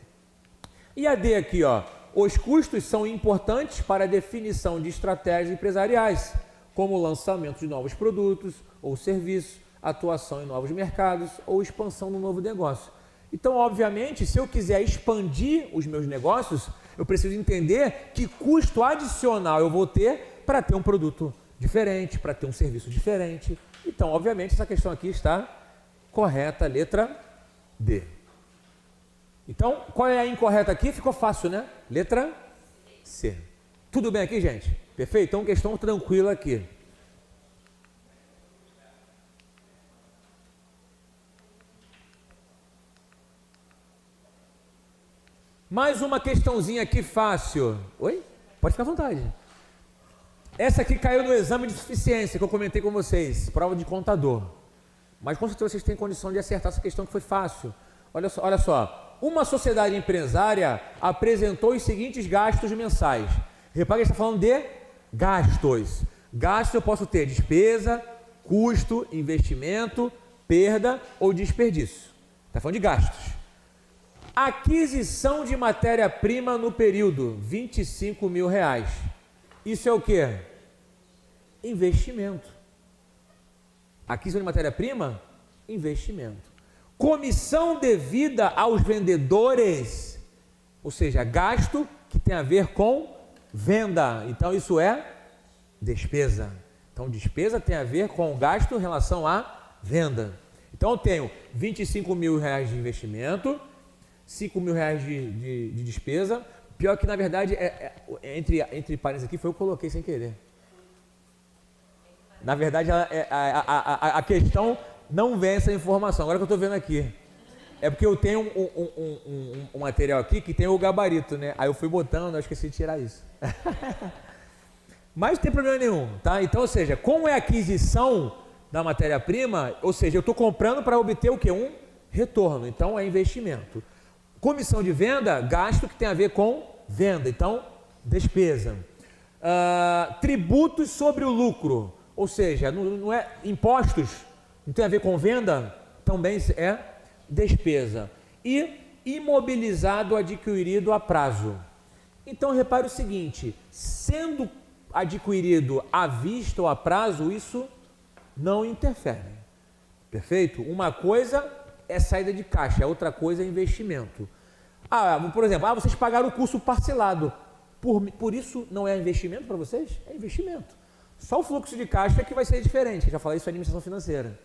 E a D aqui, ó. Os custos são importantes para a definição de estratégias empresariais, como o lançamento de novos produtos ou serviços, atuação em novos mercados ou expansão no novo negócio. Então, obviamente, se eu quiser expandir os meus negócios, eu preciso entender que custo adicional eu vou ter para ter um produto diferente, para ter um serviço diferente. Então, obviamente, essa questão aqui está correta, letra D. Então, qual é a incorreta aqui? Ficou fácil, né? Letra C. Tudo bem aqui, gente? Perfeito? Então, questão tranquila aqui. Mais uma questãozinha aqui fácil. Oi? Pode ficar à vontade. Essa aqui caiu no exame de suficiência que eu comentei com vocês, prova de contador. Mas com certeza vocês têm condição de acertar essa questão que foi fácil. Olha só. uma sociedade empresária apresentou os seguintes gastos mensais. Repare que está falando de gastos. Gastos eu posso ter despesa, custo, investimento, perda ou desperdício. Está falando de gastos. Aquisição de matéria-prima no período, R$25 mil. Isso é o quê? Investimento. Aquisição de matéria-prima, investimento. Comissão devida aos vendedores, ou seja, gasto que tem a ver com venda. Então isso é despesa. Então despesa tem a ver com gasto em relação à venda. Então eu tenho R$25 mil de investimento, R$5 mil de despesa. Pior que na verdade, entre parênteses aqui, foi eu que coloquei sem querer. Na verdade, a questão não vem essa informação. Agora que eu estou vendo aqui. É porque eu tenho um material aqui que tem o gabarito, né? Aí eu fui botando, eu esqueci de tirar isso. Mas não tem problema nenhum, tá? Então, ou seja, como é aquisição da matéria-prima, ou seja, eu estou comprando para obter o quê? Um retorno. Então, é investimento. Comissão de venda, gasto que tem a ver com venda. Então, despesa. Tributos sobre o lucro. Ou seja, não é impostos, não tem a ver com venda, também é despesa. E imobilizado adquirido a prazo. Então, repare o seguinte, sendo adquirido à vista ou a prazo, isso não interfere. Perfeito? Uma coisa é saída de caixa, outra coisa é investimento. Por exemplo, vocês pagaram o curso parcelado. Por isso não é investimento para vocês? É investimento. Só o fluxo de caixa que vai ser diferente. Eu já falei isso em administração financeira.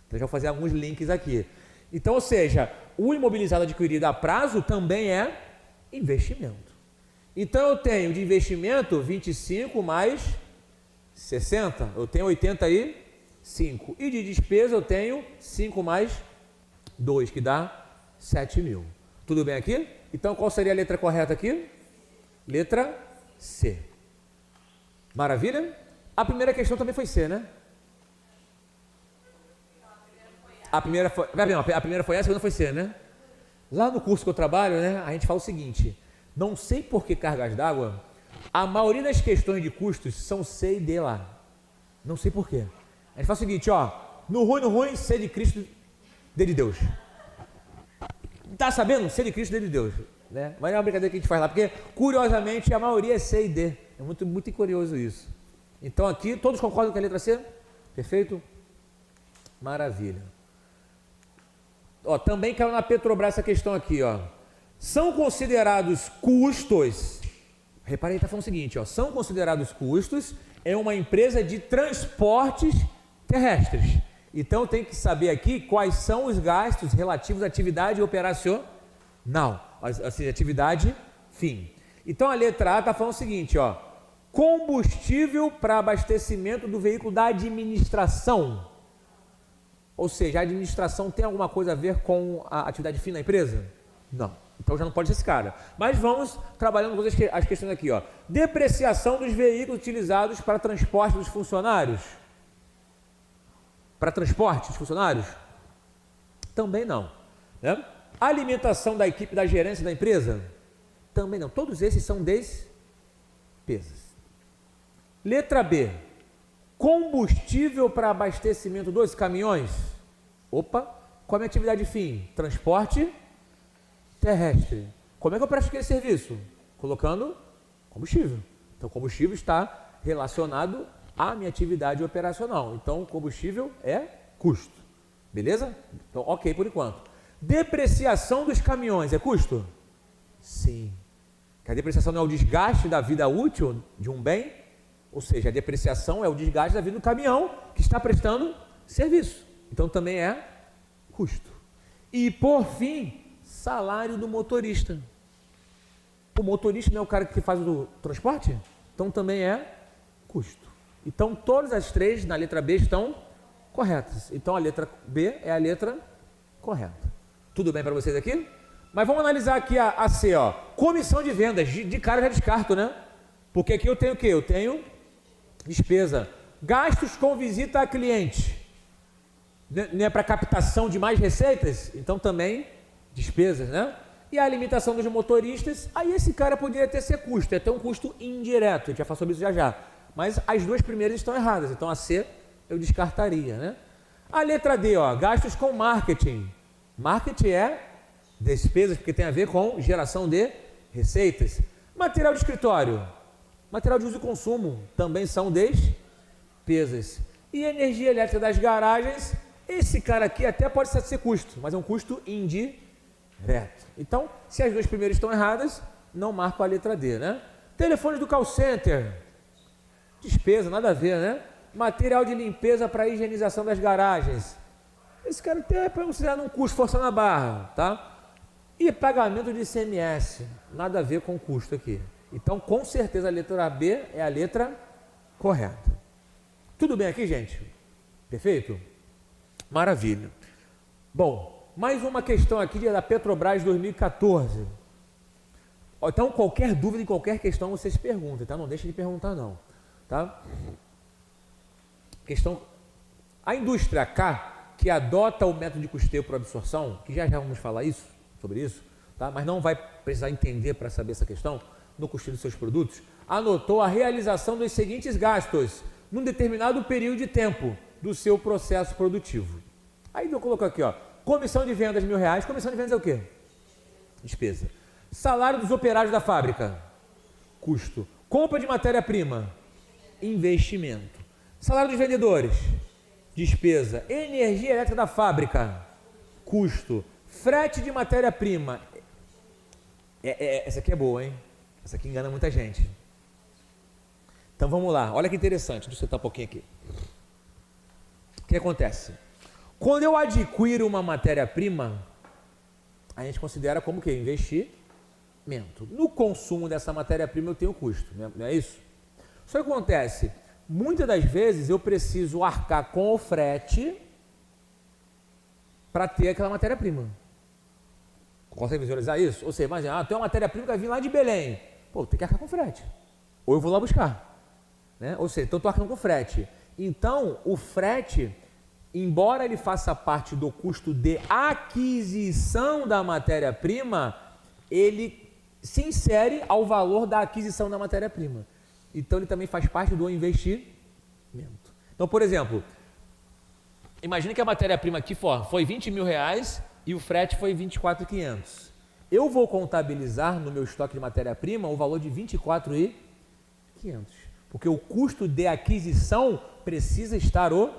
Então, já vou fazer alguns links aqui. Então, ou seja, o imobilizado adquirido a prazo também é investimento. Então, eu tenho de investimento 25 mais 60. Eu tenho 85. E de despesa eu tenho 5 mais 2, que dá 7 mil. Tudo bem aqui? Então, qual seria a letra correta aqui? Letra C. Maravilha? A primeira questão também foi C, né? A primeira foi essa, a segunda foi C, né? Lá no curso que eu trabalho, né, a gente fala o seguinte, não sei por que cargas d'água, a maioria das questões de custos são C e D lá. Não sei por quê. A gente fala o seguinte, no ruim, C de Cristo, D de Deus. Tá sabendo? C de Cristo, D de Deus. Né? Mas é uma brincadeira que a gente faz lá, porque curiosamente a maioria é C e D. É muito, muito curioso isso. Então aqui, todos concordam com a letra C? Perfeito? Maravilha. Também caiu na Petrobras essa questão aqui, São considerados custos, reparem, está falando o seguinte, são considerados custos em uma empresa de transportes terrestres. Então tem que saber aqui quais são os gastos relativos à atividade operacional, ou seja, atividade fim. Então a letra A está falando o seguinte, combustível para abastecimento do veículo da administração. Ou seja, a administração tem alguma coisa a ver com a atividade fim da empresa? Não. Então já não pode ser esse cara. Mas vamos trabalhando com as questões aqui. Depreciação dos veículos utilizados para transporte dos funcionários. Para transporte dos funcionários? Também não. Né? Alimentação da equipe da gerência da empresa? Também não. Todos esses são despesas. Letra B. Combustível para abastecimento dos caminhões? Opa, qual é a minha atividade fim? Transporte terrestre. Como é que eu presto aquele serviço? Colocando combustível. Então, combustível está relacionado à minha atividade operacional. Então, combustível é custo. Beleza? Então, ok por enquanto. Depreciação dos caminhões é custo? Sim. Porque a depreciação não é o desgaste da vida útil de um bem? Ou seja, a depreciação é o desgaste da vida do caminhão que está prestando serviço. Então também é custo. E por fim, salário do motorista. O motorista não é o cara que faz o transporte? Então também é custo. Então todas as três na letra B estão corretas. Então a letra B é a letra correta. Tudo bem para vocês aqui? Mas vamos analisar aqui a C, Comissão de vendas. De cara eu já descarto, né? Porque aqui eu tenho o quê? Eu tenho despesa. Gastos com visita a cliente. Não é para captação de mais receitas? Então também despesas, né? E a limitação dos motoristas, aí esse cara poderia ter ser custo, ia ter um custo indireto, a gente vai falar sobre isso já já. Mas as duas primeiras estão erradas, então a C eu descartaria, né? A letra D, ó, gastos com marketing. Marketing é despesas, porque tem a ver com geração de receitas. Material de escritório, material de uso e consumo, também são despesas. E energia elétrica das garagens, esse cara aqui até pode ser custo, mas é um custo indireto. Então, se as duas primeiras estão erradas, não marco a letra D, né? Telefones do call center, despesa, nada a ver, né? Material de limpeza para higienização das garagens. Esse cara até é considerado um custo forçando a barra, tá? E pagamento de ICMS, nada a ver com custo aqui. Então, com certeza, a letra B é a letra correta. Tudo bem aqui, gente? Perfeito? Maravilha. Bom, mais uma questão aqui da Petrobras 2014. Então, qualquer dúvida em qualquer questão, vocês perguntem, tá? Não deixe de perguntar, não. Tá? Questão. A indústria K, que adota o método de custeio por absorção, que já vamos falar sobre isso, tá? Mas não vai precisar entender para saber essa questão, no custeio dos seus produtos, anotou a realização dos seguintes gastos num determinado período de tempo do seu processo produtivo. Aí eu coloco aqui, ó, comissão de vendas R$1.000, comissão de vendas é o quê? Despesa. Salário dos operários da fábrica, custo. Compra de matéria-prima, investimento. Salário dos vendedores, despesa. Energia elétrica da fábrica, custo. Frete de matéria-prima, essa aqui é boa, hein? Essa aqui engana muita gente. Então vamos lá, olha que interessante, deixa eu sentar um pouquinho aqui. O que acontece? Quando eu adquiro uma matéria-prima, a gente considera como que? Investimento. No consumo dessa matéria-prima eu tenho custo, não é isso? Só que acontece, muitas das vezes eu preciso arcar com o frete para ter aquela matéria-prima. Consegue visualizar isso? Ou seja, imagina, tem uma matéria-prima que vai vir lá de Belém. Pô, tem que arcar com frete. Ou eu vou lá buscar. Né? Ou seja, então eu estou arcando com frete. Então, o frete, embora ele faça parte do custo de aquisição da matéria-prima, ele se insere ao valor da aquisição da matéria-prima. Então, ele também faz parte do investimento. Então, por exemplo, imagine que a matéria-prima aqui foi R$20.000 e o frete foi R$24.500. Eu vou contabilizar no meu estoque de matéria-prima o valor de R$24.500, porque o custo de aquisição precisa estar o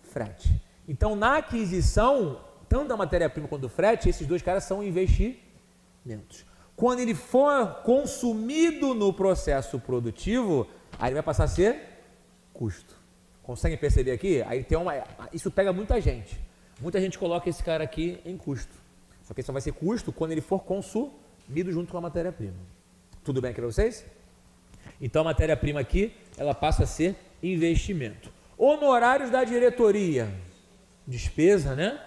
frete. Então, na aquisição, tanto da matéria-prima quanto do frete, esses dois caras são investimentos. Quando ele for consumido no processo produtivo, aí ele vai passar a ser custo. Conseguem perceber aqui? Aí tem isso pega muita gente. Muita gente coloca esse cara aqui em custo. Só que só vai ser custo quando ele for consumido junto com a matéria-prima. Tudo bem aqui para vocês? Então a matéria-prima aqui, ela passa a ser investimento. Honorários da diretoria, despesa, né?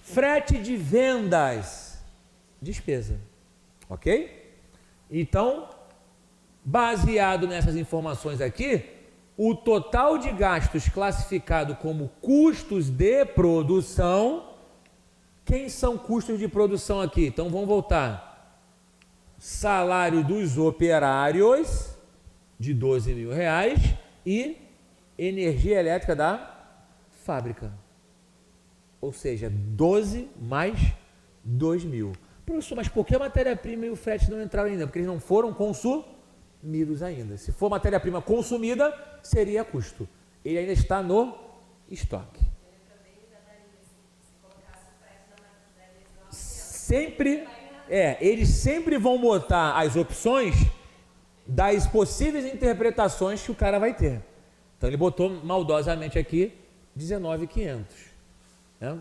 Frete de vendas, despesa. Ok? Então, baseado nessas informações aqui, o total de gastos classificado como custos de produção. Quem são custos de produção aqui? Então vamos voltar. Salário dos operários de R$12.000 e energia elétrica da fábrica. Ou seja, 12 mais 2.000. Professor, mas por que a matéria-prima e o frete não entraram ainda? Porque eles não foram consumidos ainda. Se for matéria-prima consumida, seria custo. Ele ainda está no estoque. Eles sempre vão botar as opções das possíveis interpretações que o cara vai ter. Então ele botou maldosamente aqui R$19.500. Né?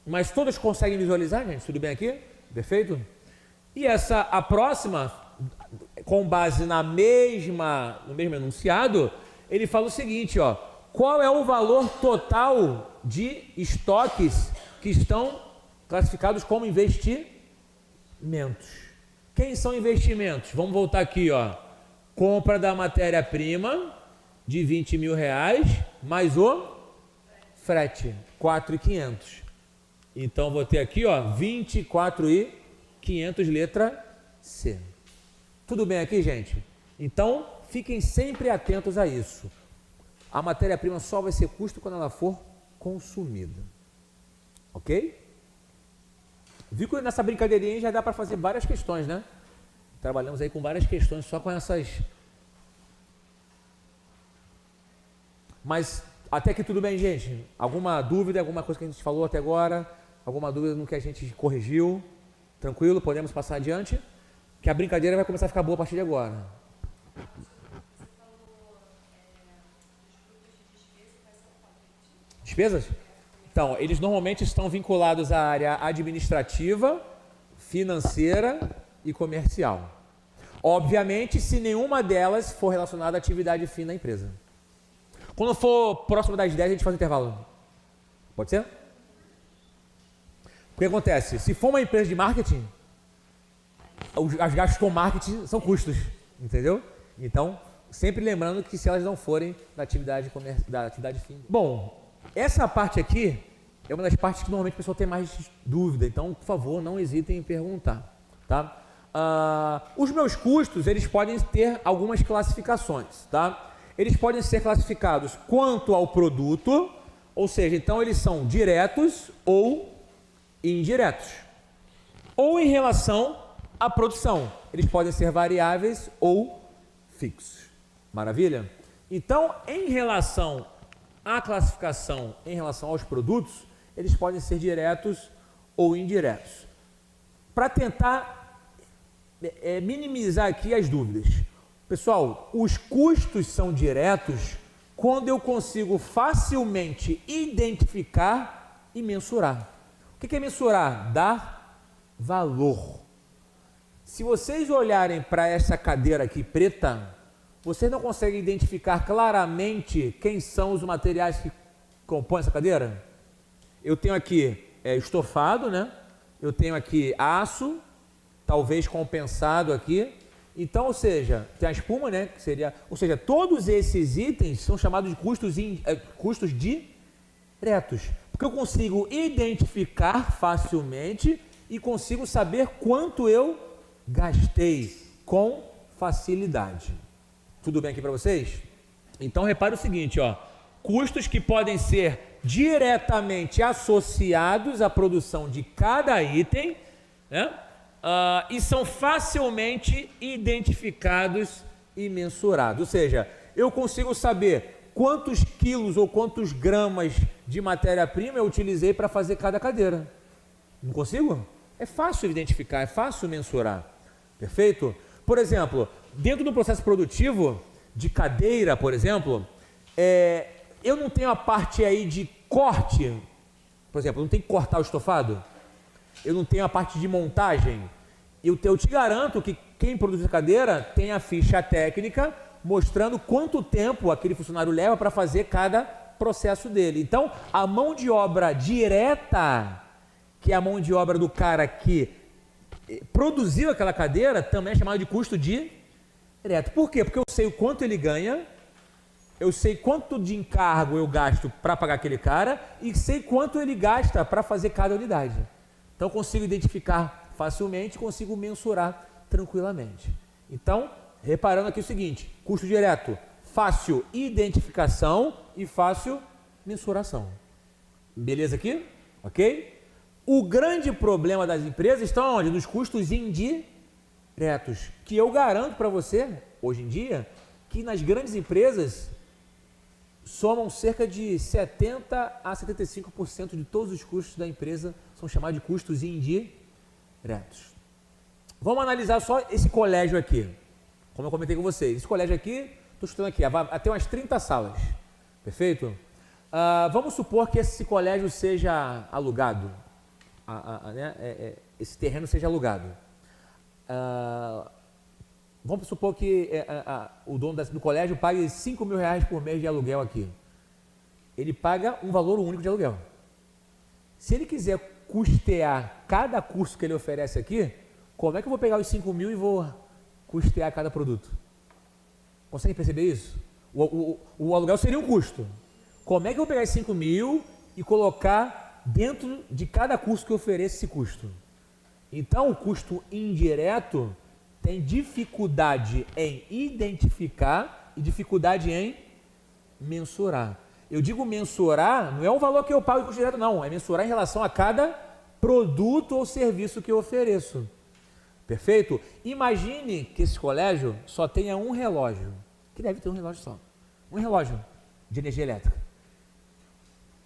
Mas todos conseguem visualizar, gente? Tudo bem aqui? Perfeito? E a próxima, com base no mesmo enunciado, ele fala o seguinte, ó. Qual é o valor total de estoques que estão classificados como investimentos? Quem são investimentos? Vamos voltar aqui, ó. Compra da matéria-prima de R$20.000 mais o frete, R$4.500. Então, vou ter aqui, ó, 24.500, letra C. Tudo bem aqui, gente? Então, fiquem sempre atentos a isso. A matéria-prima só vai ser custo quando ela for consumida. Ok? Viu que nessa brincadeirinha já dá para fazer várias questões, né? Trabalhamos aí com várias questões só com essas. Mas até aqui tudo bem, gente? Alguma dúvida, alguma coisa que a gente falou até agora? Alguma dúvida no que a gente corrigiu? Tranquilo? Podemos passar adiante? Que a brincadeira vai começar a ficar boa a partir de agora. Despesas? Então, eles normalmente estão vinculados à área administrativa, financeira e comercial. Obviamente, se nenhuma delas for relacionada à atividade fim da empresa. Quando for próximo das 10, a gente faz um intervalo. Pode ser? O que acontece? Se for uma empresa de marketing, os gastos com marketing são custos, entendeu? Então, sempre lembrando que se elas não forem da atividade fim. Bom, essa parte aqui é uma das partes que normalmente o pessoal tem mais dúvida, então, por favor, não hesitem em perguntar, tá? Os meus custos, eles podem ter algumas classificações, tá? Eles podem ser classificados quanto ao produto, ou seja, então eles são diretos ou indiretos, ou em relação à produção, eles podem ser variáveis ou fixos. Maravilha? Então, em relação à classificação, em relação aos produtos, eles podem ser diretos ou indiretos. Para tentar minimizar aqui as dúvidas. Pessoal, os custos são diretos quando eu consigo facilmente identificar e mensurar. O que é mensurar? Dar valor. Se vocês olharem para essa cadeira aqui preta, vocês não conseguem identificar claramente quem são os materiais que compõem essa cadeira? Eu tenho aqui estofado, né? Eu tenho aqui aço, talvez compensado aqui. Então, ou seja, tem a espuma, né? Que seria, ou seja, todos esses itens são chamados de custos diretos, porque eu consigo identificar facilmente e consigo saber quanto eu gastei com facilidade. Tudo bem aqui para vocês? Então, repare o seguinte, ó, custos que podem ser diretamente associados à produção de cada item, né? E são facilmente identificados e mensurados. Ou seja, eu consigo saber quantos quilos ou quantos gramas de matéria-prima eu utilizei para fazer cada cadeira. Não consigo? É fácil identificar, é fácil mensurar. Perfeito? Por exemplo, dentro do processo produtivo de cadeira, por exemplo, eu não tenho a parte aí de corte. Por exemplo, eu não tenho que cortar o estofado. Eu não tenho a parte de montagem. Eu te garanto que quem produz a cadeira tem a ficha técnica mostrando quanto tempo aquele funcionário leva para fazer cada processo dele. Então, a mão de obra direta, que é a mão de obra do cara que produziu aquela cadeira, também é chamada de custo direto. Por quê? Porque eu sei o quanto ele ganha, eu sei quanto de encargo eu gasto para pagar aquele cara e sei quanto ele gasta para fazer cada unidade. Então, eu consigo identificar facilmente, consigo mensurar tranquilamente. Então, reparando aqui o seguinte, custo direto, fácil identificação e fácil mensuração. Beleza aqui? Ok? O grande problema das empresas está onde? Nos custos indiretos, que eu garanto para você, hoje em dia, que nas grandes empresas somam cerca de 70% a 75% de todos os custos da empresa são chamados de custos indiretos. Vamos analisar só esse colégio aqui. Como eu comentei com vocês, esse colégio aqui, estou chutando aqui, vai ter umas 30 salas. Perfeito? Vamos supor que esse colégio seja alugado. Esse terreno seja alugado. Vamos supor que o dono do colégio pague R$5.000 por mês de aluguel aqui. Ele paga um valor único de aluguel. Se ele quiser custear cada curso que ele oferece aqui, como é que eu vou pegar os 5.000 e vou custear cada produto? Consegue perceber isso? O aluguel seria um custo. Como é que eu vou pegar esses 5.000 e colocar dentro de cada curso que eu ofereço esse custo. Então, o custo indireto tem dificuldade em identificar e dificuldade em mensurar. Eu digo mensurar, não é o valor que eu pago de custo direto, não. É mensurar em relação a cada produto ou serviço que eu ofereço. Perfeito? Imagine que esse colégio só tenha um relógio, que deve ter um relógio só. Um relógio de energia elétrica.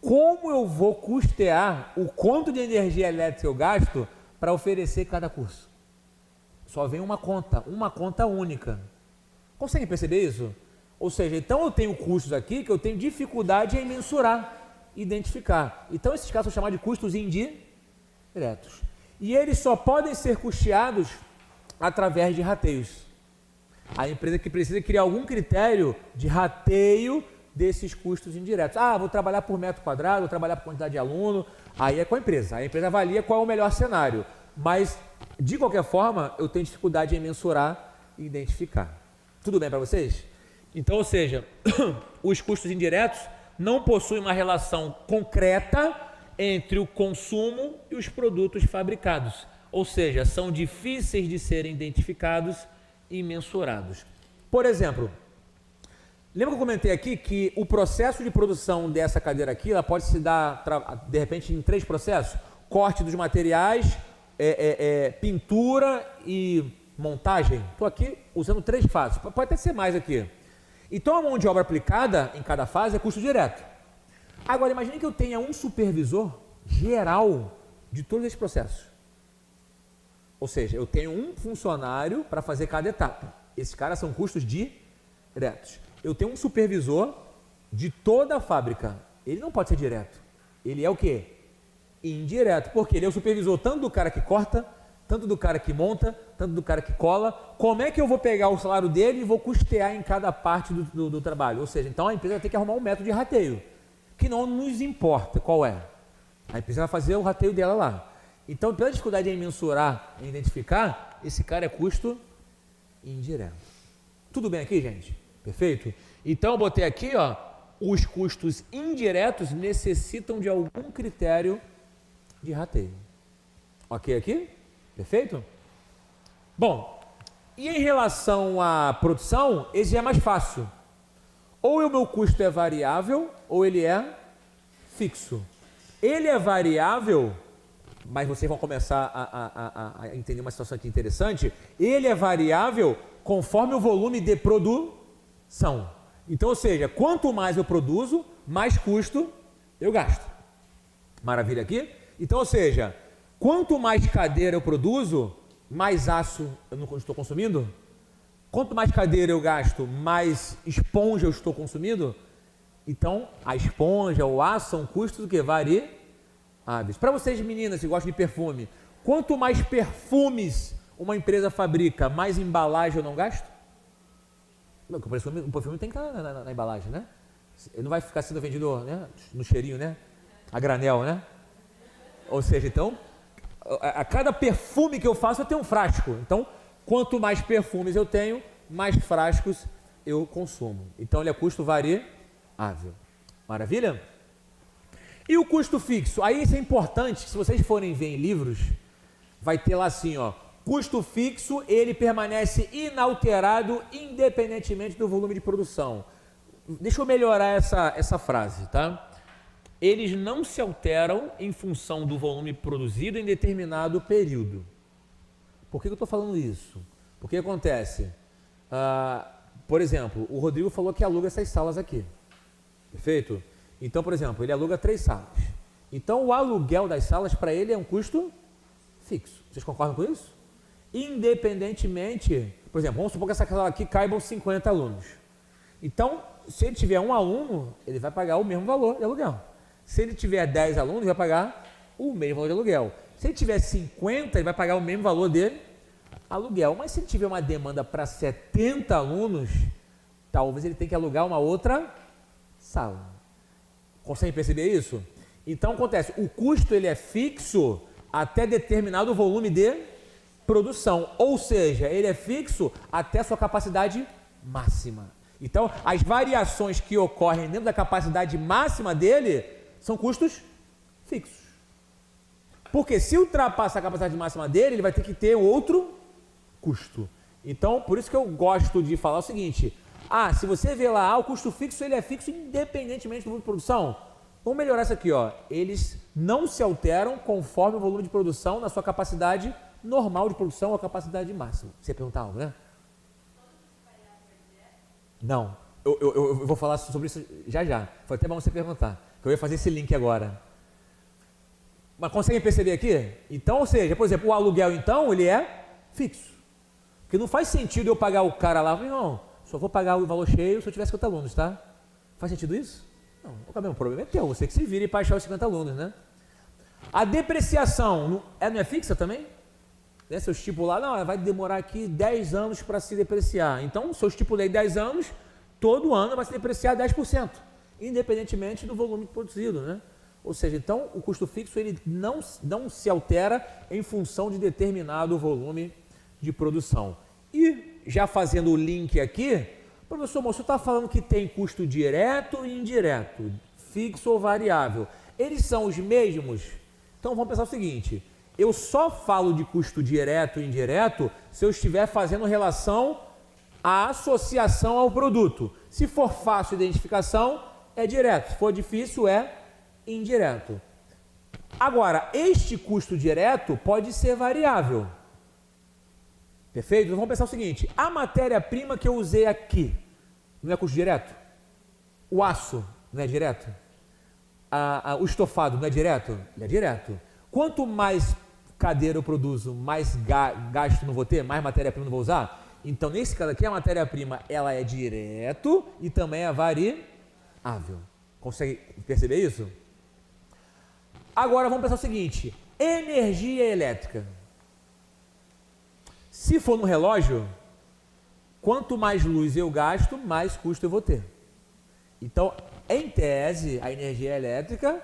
Como eu vou custear o quanto de energia elétrica eu gasto para oferecer cada curso? Só vem uma conta única. Conseguem perceber isso? Ou seja, então eu tenho custos aqui que eu tenho dificuldade em mensurar, identificar. Então esses casos são chamados de custos indiretos. E eles só podem ser custeados através de rateios. A empresa que precisa criar algum critério de rateio desses custos indiretos. Ah, vou trabalhar por metro quadrado, vou trabalhar por quantidade de aluno. Aí é com a empresa. A empresa avalia qual é o melhor cenário. Mas, de qualquer forma, eu tenho dificuldade em mensurar e identificar. Tudo bem para vocês? Então, ou seja, os custos indiretos não possuem uma relação concreta entre o consumo e os produtos fabricados. Ou seja, são difíceis de serem identificados e mensurados. Por exemplo, lembra que eu comentei aqui que o processo de produção dessa cadeira aqui, ela pode se dar, de repente, em 3 processos? Corte dos materiais, pintura e montagem. Estou aqui usando 3 fases, pode até ser mais aqui. Então, a mão de obra aplicada em cada fase é custo direto. Agora, imagine que eu tenha um supervisor geral de todos esses processos. Ou seja, eu tenho um funcionário para fazer cada etapa. Esses caras são custos diretos. Eu tenho um supervisor de toda a fábrica. Ele não pode ser direto. Ele é o quê? Indireto. Porque ele é o supervisor tanto do cara que corta, tanto do cara que monta, tanto do cara que cola. Como é que eu vou pegar o salário dele e vou custear em cada parte do trabalho? Ou seja, então a empresa vai ter que arrumar um método de rateio, que não nos importa qual é. A empresa vai fazer o rateio dela lá. Então, pela dificuldade em mensurar, em identificar, esse cara é custo indireto. Tudo bem aqui, gente? Perfeito? Então, eu botei aqui, ó, os custos indiretos necessitam de algum critério de rateio. Ok aqui? Perfeito? Bom, e em relação à produção, esse é mais fácil. Ou o meu custo é variável, ou ele é fixo. Ele é variável, mas vocês vão começar a entender uma situação aqui interessante. Ele é variável conforme o volume de produção. Então, ou seja, quanto mais eu produzo, mais custo eu gasto. Maravilha aqui? Então, ou seja, quanto mais cadeira eu produzo, mais aço eu não estou consumindo? Quanto mais cadeira eu gasto, mais esponja eu estou consumindo? Então, a esponja, o aço são custos do que? Variáveis. Para vocês meninas que gostam de perfume, quanto mais perfumes uma empresa fabrica, mais embalagem eu não gasto? Não, o perfume tem que estar na embalagem, né? Ele não vai ficar sendo vendido, né, no cheirinho, né? A granel, né? Ou seja, então, a cada perfume que eu faço eu tenho um frasco. Então, quanto mais perfumes eu tenho, mais frascos eu consumo. Então, ele é custo variável. Maravilha? E o custo fixo? Aí isso é importante, se vocês forem ver em livros, vai ter lá assim, ó, custo fixo, ele permanece inalterado independentemente do volume de produção. Deixa eu melhorar essa frase, tá? Eles não se alteram em função do volume produzido em determinado período. Por que eu estou falando isso? Porque acontece, por exemplo, o Rodrigo falou que aluga essas salas aqui. Perfeito? Então, por exemplo, ele aluga 3 salas. Então, o aluguel das salas para ele é um custo fixo. Vocês concordam com isso? Independentemente, por exemplo, vamos supor que essa sala aqui caibam 50 alunos. Então, se ele tiver um aluno, ele vai pagar o mesmo valor de aluguel. Se ele tiver 10 alunos, ele vai pagar o mesmo valor de aluguel. Se ele tiver 50, ele vai pagar o mesmo valor de aluguel. Mas se ele tiver uma demanda para 70 alunos, talvez ele tenha que alugar uma outra sala. Consegue perceber isso? Então acontece, o custo ele é fixo até determinado volume de produção, ou seja, ele é fixo até a sua capacidade máxima. Então, as variações que ocorrem dentro da capacidade máxima dele são custos fixos. Porque se ultrapassar a capacidade máxima dele, ele vai ter que ter outro custo. Então, por isso que eu gosto de falar o seguinte: se você vê lá, o custo fixo, ele é fixo independentemente do volume de produção. Vamos melhorar isso aqui, ó. Eles não se alteram conforme o volume de produção na sua capacidade normal de produção ou a capacidade máxima. Você ia perguntar algo, né? Não. Eu vou falar sobre isso já. Foi até bom você perguntar, que eu ia fazer esse link agora. Mas conseguem perceber aqui? Então, ou seja, por exemplo, o aluguel, então, ele é fixo. Porque não faz sentido eu pagar o cara lá, não, só vou pagar o valor cheio se eu tiver 50 alunos, tá? Faz sentido isso? Não, o problema é teu, você que se vire para achar os 50 alunos, né? A depreciação não é fixa também? Né? Se eu estipular, não, vai demorar aqui 10 anos para se depreciar. Então, se eu estipulei 10 anos, todo ano vai se depreciar 10%, independentemente do volume produzido, né? Ou seja, então, o custo fixo ele não se altera em função de determinado volume de produção. E, já fazendo o link aqui, professor, você está falando que tem custo direto e indireto, fixo ou variável. Eles são os mesmos? Então, vamos pensar o seguinte: eu só falo de custo direto e indireto se eu estiver fazendo relação à associação ao produto. Se for fácil a identificação, é direto. Se for difícil, é indireto. Agora, este custo direto pode ser variável. Perfeito? Então vamos pensar o seguinte: a matéria-prima que eu usei aqui não é custo direto? O aço não é direto? O estofado não é direto? Ele é direto. Quanto mais cadeira eu produzo, mais gasto não vou ter, mais matéria-prima não vou usar? Então, nesse caso aqui, a matéria-prima ela é direto e também é variável. Consegue perceber isso? Agora vamos pensar o seguinte: energia elétrica. Se for no relógio, quanto mais luz eu gasto, mais custo eu vou ter. Então, em tese, a energia elétrica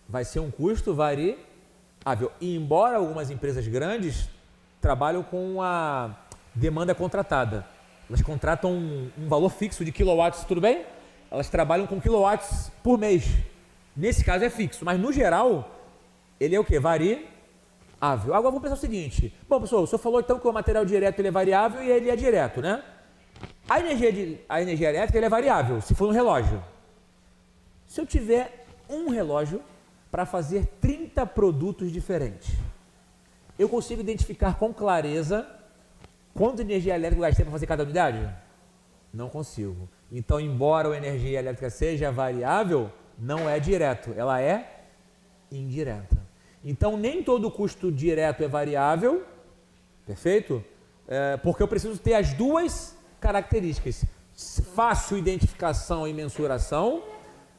vai ser um custo variável. E embora algumas empresas grandes trabalham com a demanda contratada, elas contratam um valor fixo de quilowatts, tudo bem? Elas trabalham com quilowatts por mês. Nesse caso é fixo, mas no geral, ele é o que? Variável. Agora vamos pensar o seguinte: bom, pessoal, o senhor falou então que o material direto ele é variável e ele é direto, né? A energia elétrica ele é variável, se for um relógio. Se eu tiver um relógio para fazer 30 produtos diferentes, eu consigo identificar com clareza quanto energia elétrica eu gastei para fazer cada unidade? Não consigo. Então, embora a energia elétrica seja variável, não é direto, ela é indireta. Então, nem todo custo direto é variável, perfeito? Porque eu preciso ter as duas características: fácil identificação e mensuração,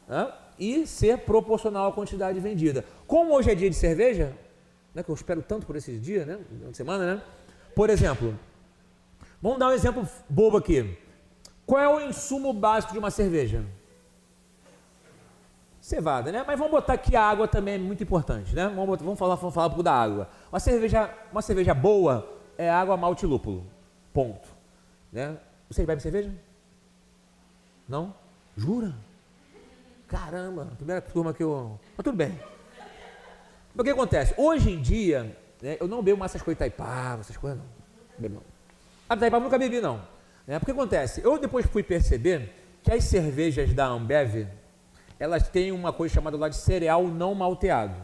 né? E ser proporcional à quantidade vendida. Como hoje é dia de cerveja, né, que eu espero tanto por esses dias, né, de semana, né? Por exemplo, vamos dar um exemplo bobo aqui. Qual é o insumo básico de uma cerveja? Cevada, né? Mas vamos botar aqui a água também, é muito importante, né? Vamos falar um pouco da água. Uma cerveja boa é água, malte e lúpulo. Ponto. Né? Você bebe cerveja? Não? Jura? Caramba, primeira turma que eu... Mas tudo bem. O que acontece? Hoje em dia, né, eu não bebo mais essas coisas Itaipava, essas coisas não. Bebo não. A Itaipava nunca bebi não. Né? Porque acontece? Eu depois fui perceber que as cervejas da Ambev, elas têm uma coisa chamada lá de cereal não malteado.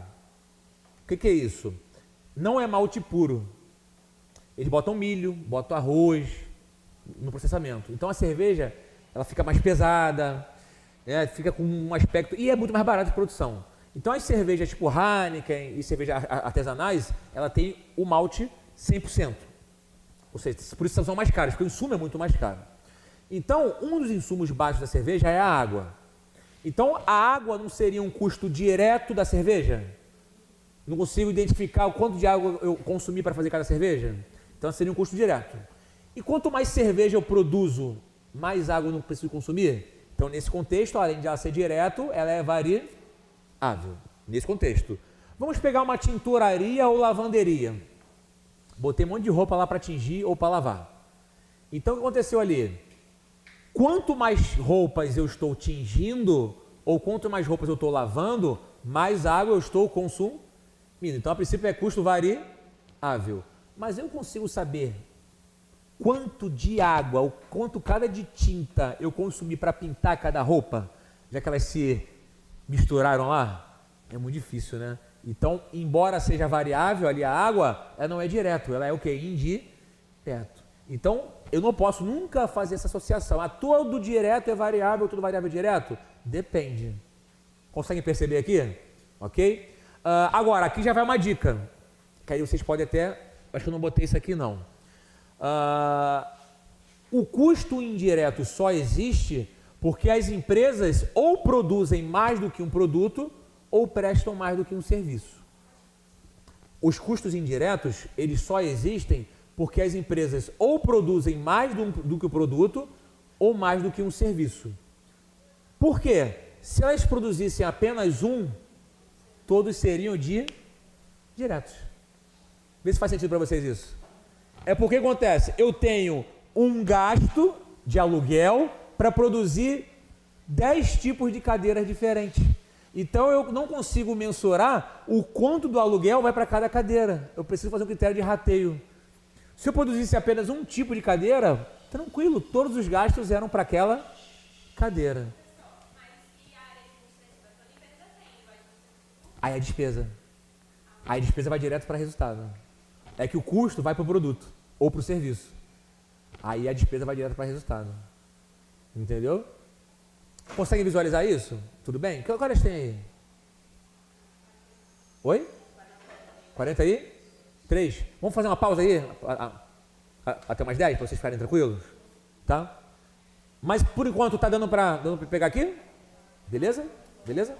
O que é isso? Não é malte puro. Eles botam milho, botam arroz no processamento. Então a cerveja, ela fica mais pesada, né? Fica com um aspecto... E é muito mais barato de produção. Então as cervejas tipo Heineken e cervejas artesanais, ela tem o malte 100%. Ou seja, por isso são mais caras, porque o insumo é muito mais caro. Então, um dos insumos básicos da cerveja é a água. Então, a água não seria um custo direto da cerveja? Não consigo identificar o quanto de água eu consumi para fazer cada cerveja? Então, seria um custo direto. E quanto mais cerveja eu produzo, mais água eu não preciso consumir? Então, nesse contexto, além de ela ser direto, ela é variável. Nesse contexto. Vamos pegar uma tinturaria ou lavanderia. Botei um monte de roupa lá para tingir ou para lavar. Então, o que aconteceu ali? Quanto mais roupas eu estou tingindo, ou quanto mais roupas eu estou lavando, mais água eu estou consumindo. Então, a princípio é custo variável. Mas eu consigo saber quanto de água, ou quanto cada de tinta eu consumi para pintar cada roupa, já que elas se misturaram lá? É muito difícil, né? Então, embora seja variável ali a água, ela não é direto, ela é o quê? Indireto. Então, eu não posso nunca fazer essa associação. Todo direto é variável, todo variável é direto? Depende. Conseguem perceber aqui? Ok? Agora, aqui já vai uma dica, que aí vocês podem até... Acho que eu não botei isso aqui, não. O custo indireto só existe porque as empresas ou produzem mais do que um produto ou prestam mais do que um serviço. Os custos indiretos, eles só existem porque as empresas ou produzem mais do que o produto ou mais do que um serviço. Por quê? Se elas produzissem apenas um, todos seriam diretos. Vê se faz sentido para vocês isso. É porque acontece, eu tenho um gasto de aluguel para produzir 10 tipos de cadeiras diferentes. Então eu não consigo mensurar o quanto do aluguel vai para cada cadeira. Eu preciso fazer um critério de rateio. Se eu produzisse apenas um tipo de cadeira, tranquilo, todos os gastos eram para aquela cadeira. Aí a despesa. Aí a despesa vai direto para resultado. É que o custo vai para o produto ou para o serviço. Aí a despesa vai direto para resultado. Entendeu? Consegue visualizar isso? Tudo bem? Que horas tem aí? Oi? 40 aí? 3. Vamos fazer uma pausa aí? Até umas 10 para vocês ficarem tranquilos? Tá? Mas por enquanto tá dando para pegar aqui? Beleza? Beleza?